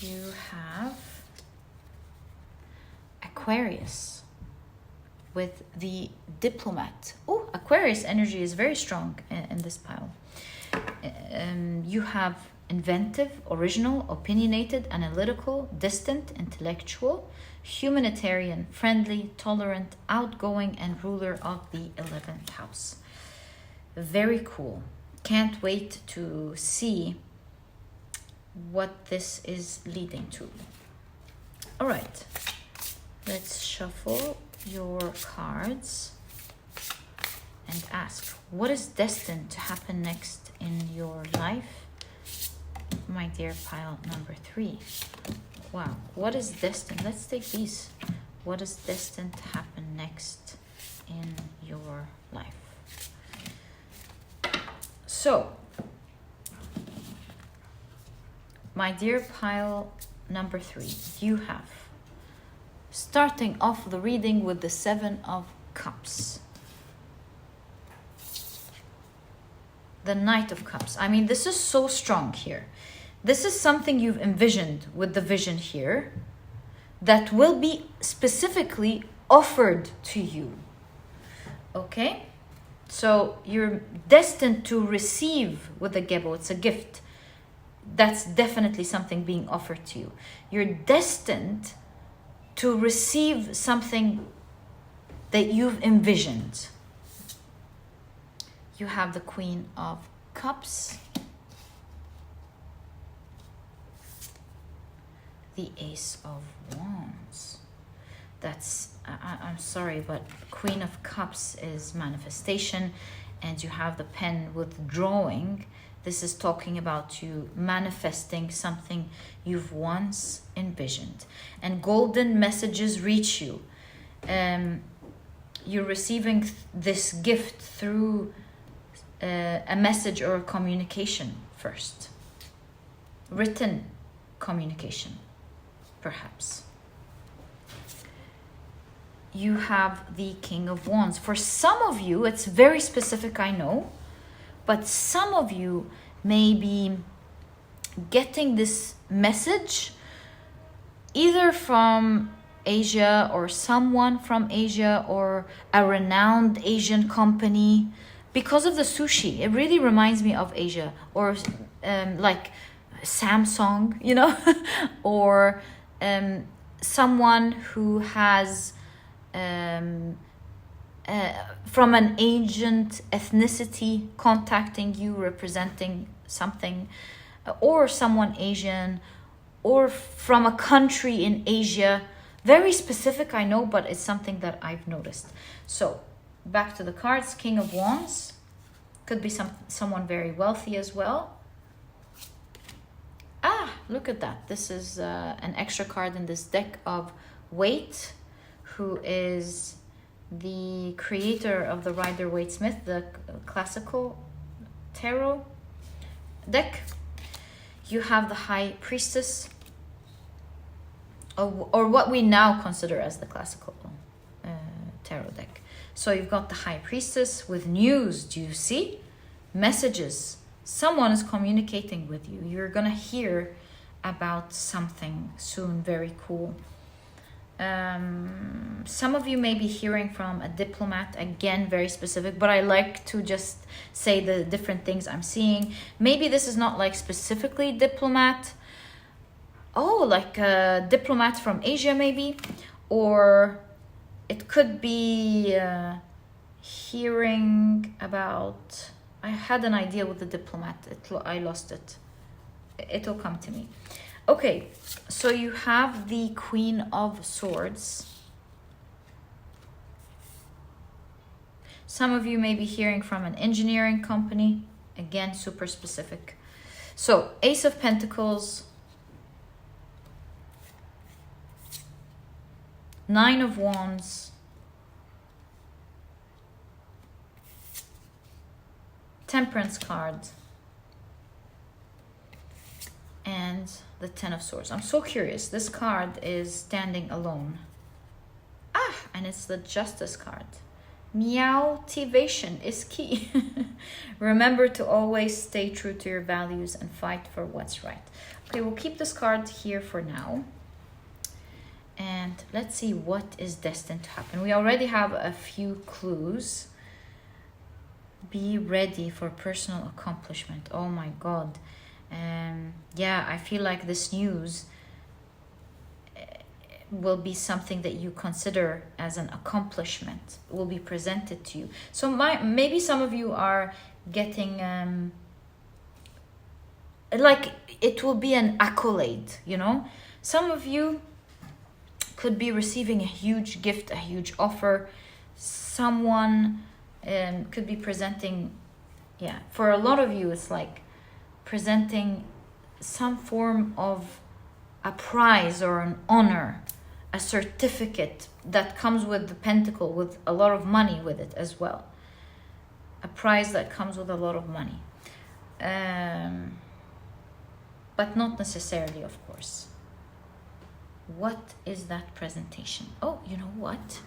S1: You have Aquarius with the Diplomat. Oh, Aquarius energy is very strong in this pile. You have inventive, original, opinionated, analytical, distant, intellectual, humanitarian, friendly, tolerant, outgoing, and ruler of the 11th house. Very cool. Can't wait to see what this is leading to. All right, let's shuffle your cards and ask, what is destined to happen next in your life? My dear pile number 3. Wow, what is destined? Let's take these. What is destined to happen next in your life? So, my dear pile number 3, you have, starting off the reading with the 7 of Cups. The Knight of Cups. I mean, this is so strong here. This is something you've envisioned with the Vision here that will be specifically offered to you. Okay? So you're destined to receive with the Gebo. It's a gift. That's definitely something being offered to you. You're destined to receive something that you've envisioned. You have the Queen of Cups, the Ace of Wands. That's, I'm sorry, but Queen of Cups is manifestation, and you have the pen with drawing. This is talking about you manifesting something you've once envisioned. And golden messages reach you. You're receiving this gift through a message or a communication first. Written communication, perhaps. You have the King of Wands. For some of you, it's very specific, I know, but some of you may be getting this message either from Asia or someone from Asia or a renowned Asian company. Because of the sushi, it really reminds me of Asia, or like Samsung, you know, or someone who has from an ancient ethnicity contacting you, representing something, or someone Asian, or from a country in Asia. Very specific, I know, but it's something that I've noticed. So back to the cards. King of Wands. Could be someone very wealthy as well. Ah, look at that. This is an extra card in this deck of Waite, who is the creator of the Rider-Waite-Smith, the classical tarot deck. You have the High Priestess, or what we now consider as the classical tarot deck. So you've got the High Priestess with news. Do you see? Messages. Someone is communicating with you. You're gonna hear about something soon. Very cool. Some of you may be hearing from a diplomat. Again, very specific, but I like to just say the different things I'm seeing. Maybe this is not like specifically diplomat. Oh, like a diplomat from Asia maybe, or it could be hearing about... I had an idea with the diplomat. I lost it. It'll come to me. Okay, so you have the Queen of Swords. Some of you may be hearing from an engineering company. Again, super specific. So, Ace of Pentacles. Nine of Wands. Temperance card. And the Ten of Swords. I'm so curious. This card is standing alone. Ah, and it's the Justice card. Motivation is key. Remember to always stay true to your values and fight for what's right. Okay, we'll keep this card here for now. And let's see what is destined to happen. We already have a few clues. Be ready for personal accomplishment. Oh my God. Yeah, I feel like this news will be something that you consider as an accomplishment, will be presented to you. So maybe some of you are getting like it will be an accolade, you know. Some of you could be receiving a huge gift, a huge offer. Someone could be presenting, yeah, for a lot of you it's like presenting some form of a prize or an honor, a certificate that comes with the pentacle, with a lot of money with it as well. A prize that comes with a lot of money. But not necessarily, of course. What is that presentation? Oh, you know what?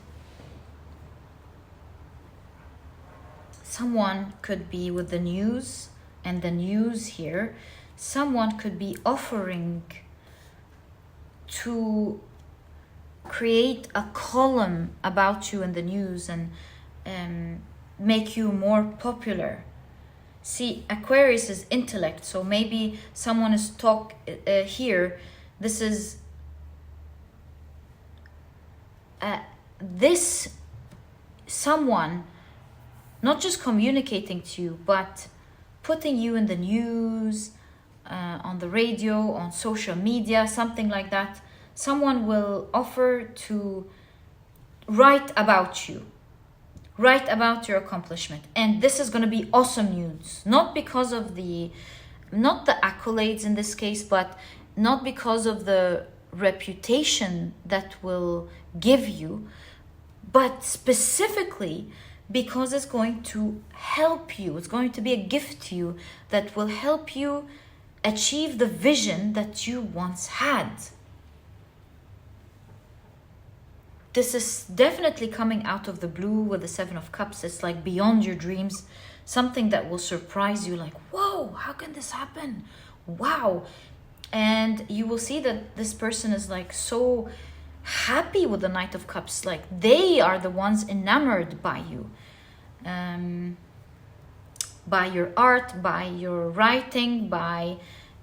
S1: Someone could be with the news, and the news here, someone could be offering to create a column about you in the news and make you more popular. See, Aquarius is intellect, so maybe someone is here. This is this someone not just communicating to you, but putting you in the news, on the radio, on social media, something like that. Someone will offer to write about you, write about your accomplishment. And this is going to be awesome news, not because of not the accolades in this case, but not because of the reputation that will give you, but specifically because it's going to help you. It's going to be a gift to you that will help you achieve the vision that you once had. This is definitely coming out of the blue with the Seven of Cups. It's like beyond your dreams, something that will surprise you, like, whoa, how can this happen? Wow. And you will see that this person is like so happy with the Knight of Cups, like they are the ones enamored by you, by your art, by your writing, by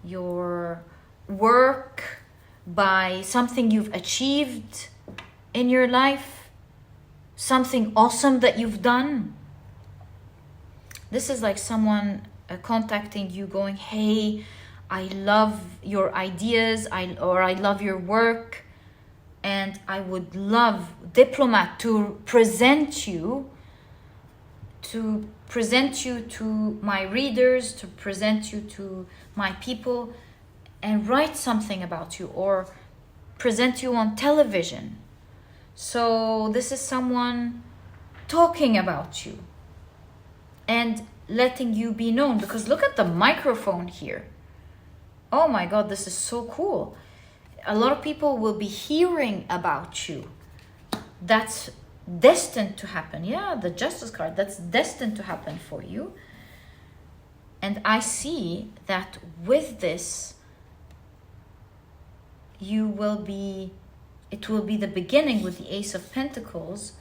S1: your work, by something you've achieved in your life, something awesome that you've done. This is like someone contacting you going, hey, I love your ideas, I love your work, and I would love, diplomat, to present you to my readers, to present you to my people, and write something about you or present you on television. So this is someone talking about you and letting you be known, because look at the microphone here. Oh my God, this is so cool. A lot of people will be hearing about you. That's destined to happen. Yeah, the Justice card, that's destined to happen for you. And I see that with this, it will be the beginning with the Ace of Pentacles,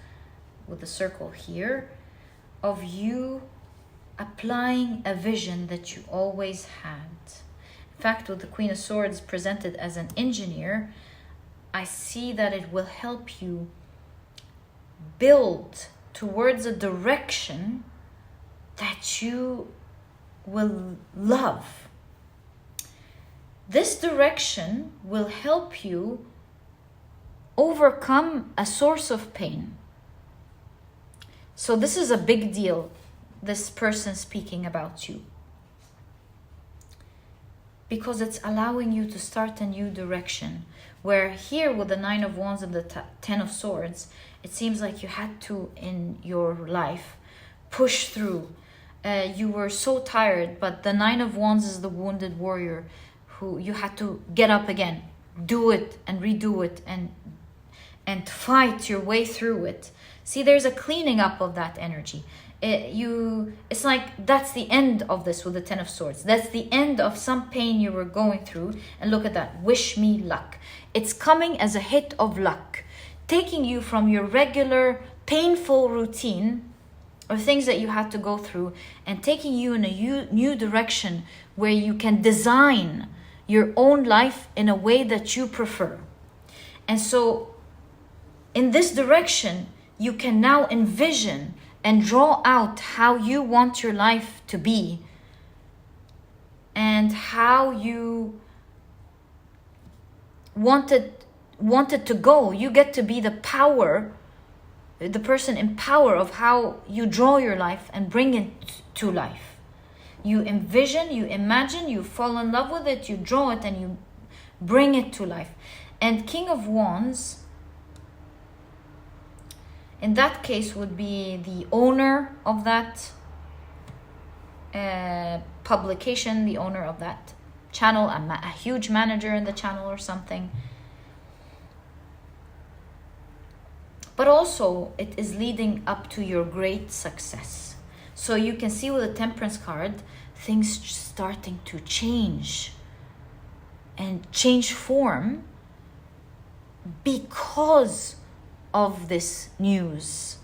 S1: with the circle here, of you applying a vision that you always had. In fact, with the Queen of Swords presented as an engineer, I see that it will help you build towards a direction that you will love. This direction will help you overcome a source of pain. So this is a big deal, this person speaking about you, because it's allowing you to start a new direction. Where here with the Nine of Wands and the Ten of Swords, it seems like you had to, in your life, push through. You were so tired, but the Nine of Wands is the wounded warrior who you had to get up again, do it and redo it, and fight your way through it. See, there's a cleaning up of that energy. It's like that's the end of this with the Ten of Swords. That's the end of some pain you were going through. And look at that. Wish me luck. It's coming as a hit of luck, taking you from your regular painful routine or things that you had to go through, and taking you in a new direction where you can design your own life in a way that you prefer. And so in this direction, you can now envision and draw out how you want your life to be and how you want it to go. You get to be the person in power of how you draw your life and bring it to life. You envision, you imagine, you fall in love with it, you draw it, and you bring it to life. And King of Wands, in that case, would be the owner of that publication, the owner of that channel, a huge manager in the channel or something. But also, it is leading up to your great success. So you can see with the Temperance card, things starting to change and change form because of this news.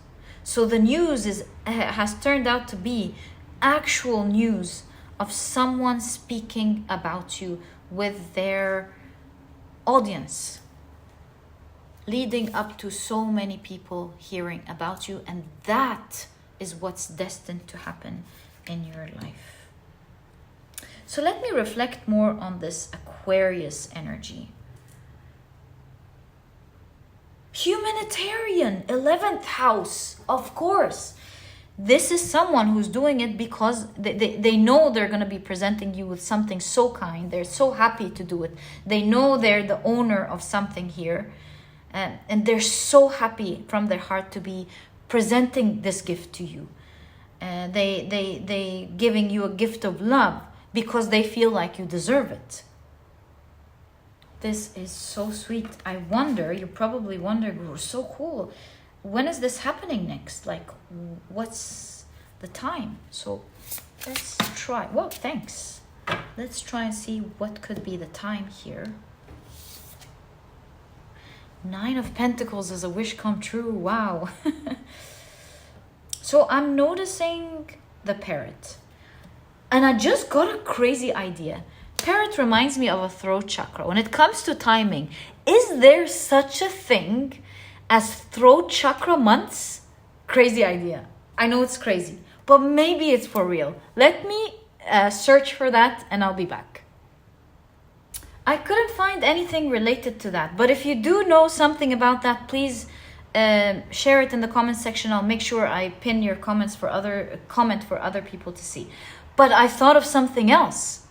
S1: So the news has turned out to be actual news of someone speaking about you with their audience, leading up to so many people hearing about you. And that is what's destined to happen in your life. So let me reflect more on this Aquarius energy. Humanitarian, 11th house, of course. This is someone who's doing it because they know they're going to be presenting you with something so kind. They're so happy to do it. They know they're the owner of something here. And they're so happy from their heart to be presenting this gift to you. They giving you a gift of love because they feel like you deserve it. This is so sweet. I wonder, you probably wonder, oh, so cool. When is this happening next? Like, what's the time? So let's try. Well, thanks. Let's try and see what could be the time here. Nine of Pentacles is a wish come true. Wow. So I'm noticing the parrot. And I just got a crazy idea. Parrot reminds me of a throat chakra. When it comes to timing, is there such a thing as throat chakra months? Crazy idea. I know it's crazy, but maybe it's for real. Let me search for that and I'll be back. I couldn't find anything related to that, but if you do know something about that, please share it in the comment section. I'll make sure I pin your comments for other people to see. But I thought of something else.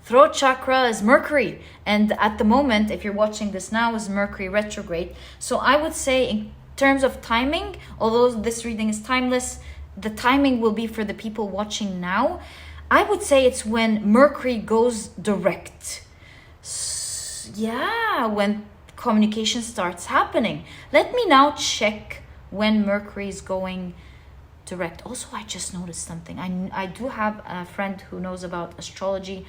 S1: Throat chakra is Mercury, and at the moment, if you're watching this now, is Mercury retrograde. So I would say in terms of timing, although this reading is timeless, the timing will be for the people watching now. I would say it's when Mercury goes direct. When communication starts happening. Let me now check when Mercury is going direct. Also, I just noticed something. I do have a friend who knows about astrology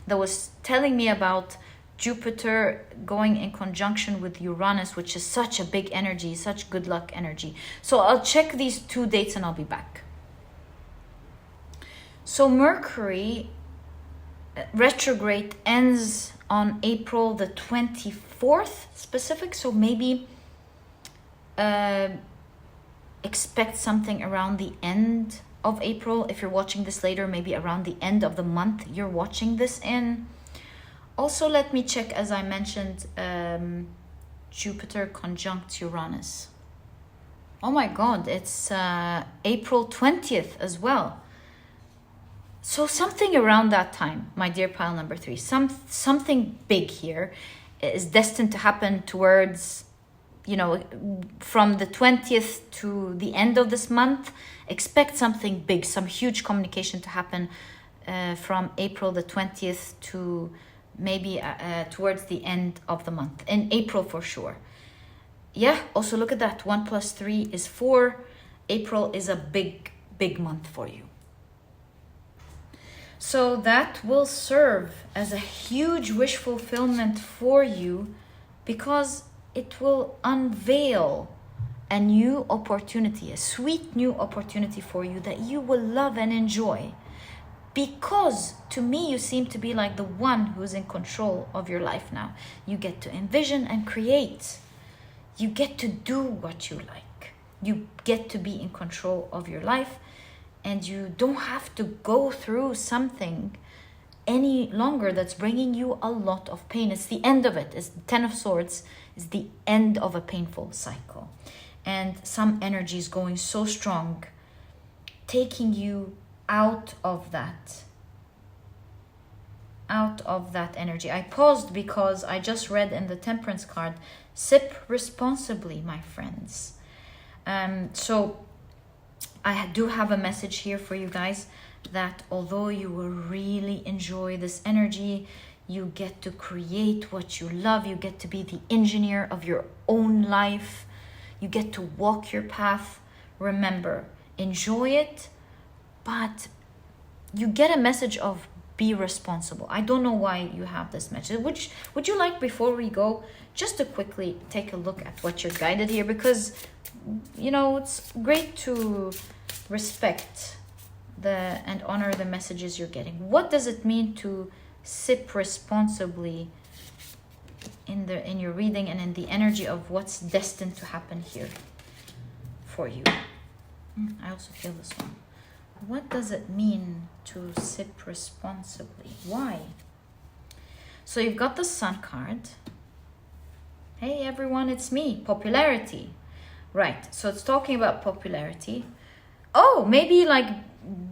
S1: that was telling me about Jupiter going in conjunction with Uranus, which is such a big energy, such good luck energy. So I'll check these 2 dates and I'll be back. So Mercury retrograde ends on April the 24th specific. So maybe expect something around the end of April. If you're watching this later, maybe around the end of the month you're watching this in. Also, let me check, as I mentioned, Jupiter conjunct Uranus. Oh my God, it's April 20th as well. So something around that time, my dear pile number 3, something big here is destined to happen towards, from the 20th to the end of this month. Expect something big, some huge communication to happen from April the 20th to maybe towards the end of the month. In April for sure. Yeah, also look at that. 1 + 3 is 4. April is a big, big month for you. So that will serve as a huge wish fulfillment for you, because it will unveil a new opportunity, a sweet new opportunity for you that you will love and enjoy. Because to me, you seem to be like the one who's in control of your life now. You get to envision and create. You get to do what you like. You get to be in control of your life, and you don't have to go through something any longer that's bringing you a lot of pain. It's the end of it. It's the 10 of Swords. It's the end of a painful cycle. And some energy is going so strong, taking you out of that energy. I paused because I just read in the Temperance card, sip responsibly, my friends. So I do have a message here for you guys, that although you will really enjoy this energy, you get to create what you love. You get to be the engineer of your own life. You get to walk your path. Remember, enjoy it, but you get a message of be responsible. I don't know why you have this message. Would you like, before we go, just to quickly take a look at what you're guided here? Because, it's great to respect and honor the messages you're getting. What does it mean to sip responsibly in your reading and in the energy of what's destined to happen here for you? I also feel this one. What does it mean to sip responsibly? Why? So you've got the Sun card. Hey everyone, it's me. Popularity. Right, so it's talking about popularity. Oh, maybe like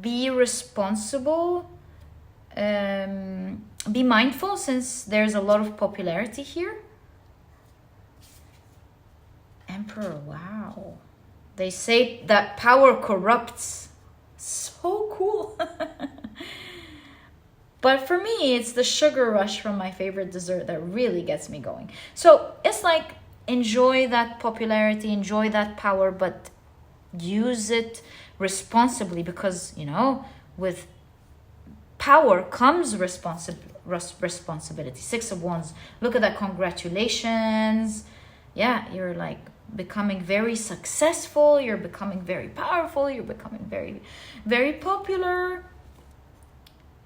S1: be responsible. Be mindful, since there's a lot of popularity here. Emperor, wow. They say that power corrupts. So cool. But for me, it's the sugar rush from my favorite dessert that really gets me going. So it's like, enjoy that popularity, enjoy that power, but use it responsibly, because, with power comes responsibility. 6 of Wands. Look at that. Congratulations. Yeah, you're like becoming very successful. You're becoming very powerful. You're becoming very, very popular.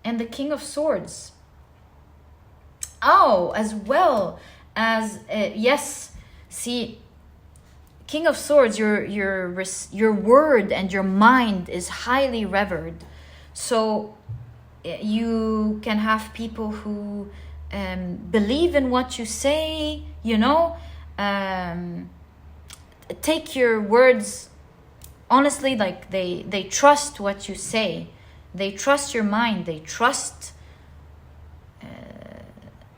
S1: and the King of Swords. Oh, as well as yes, see, King of Swords, your word and your mind is highly revered. So you can have people who believe in what you say, you know, take your words honestly, like they trust what you say, they trust your mind, they trust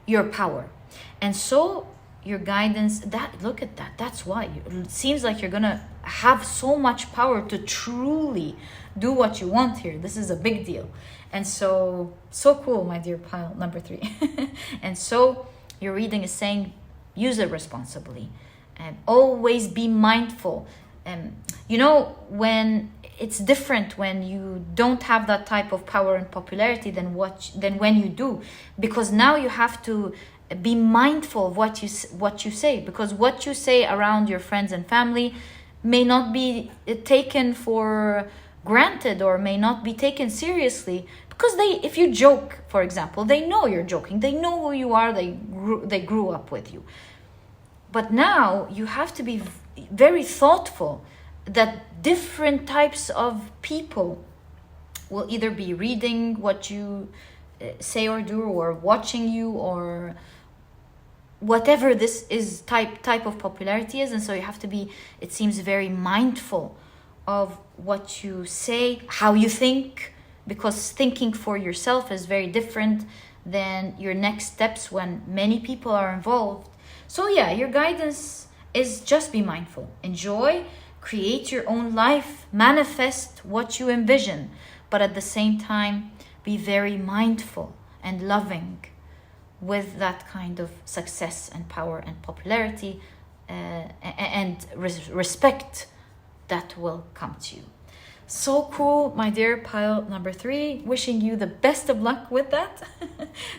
S1: your power. And so your guidance, that, look at that, that's why it seems like you're gonna have so much power to truly do what you want here. This is a big deal. And so cool, my dear pile number 3. And so your reading is saying, use it responsibly and always be mindful. And you know, when it's different when you don't have that type of power and popularity than when you do, because now you have to be mindful of what you say, because what you say around your friends and family may not be taken for granted or may not be taken seriously, because if you joke, for example, they know you're joking, they know who you are, they grew up with you. But now you have to be very thoughtful that different types of people will either be reading what you say or do, or watching you, or whatever this is type of popularity is. And so you have to be, it seems, very mindful of what you say, how you think, because thinking for yourself is very different than your next steps when many people are involved. So yeah, your guidance is just be mindful, enjoy, create your own life, manifest what you envision, but at the same time be very mindful and loving with that kind of success and power and popularity, and respect that will come to you. So cool, my dear pile number 3. Wishing you the best of luck with that.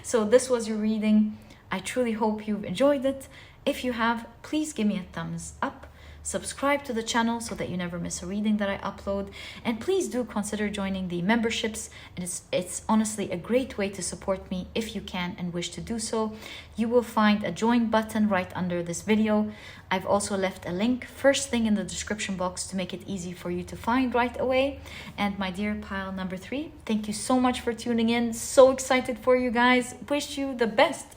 S1: So this was your reading. I truly hope you've enjoyed it. If you have, please give me a thumbs up. Subscribe to the channel so that you never miss a reading that I upload, and please do consider joining the memberships. And it's honestly a great way to support me if you can and wish to do so. You will find a join button right under this video. I've also left a link first thing in the description box to make it easy for you to find right away. And my dear pile number 3, thank you so much for tuning in. So excited for you guys. Wish you the best.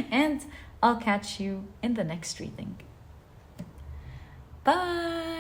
S1: And I'll catch you in the next reading. Bye.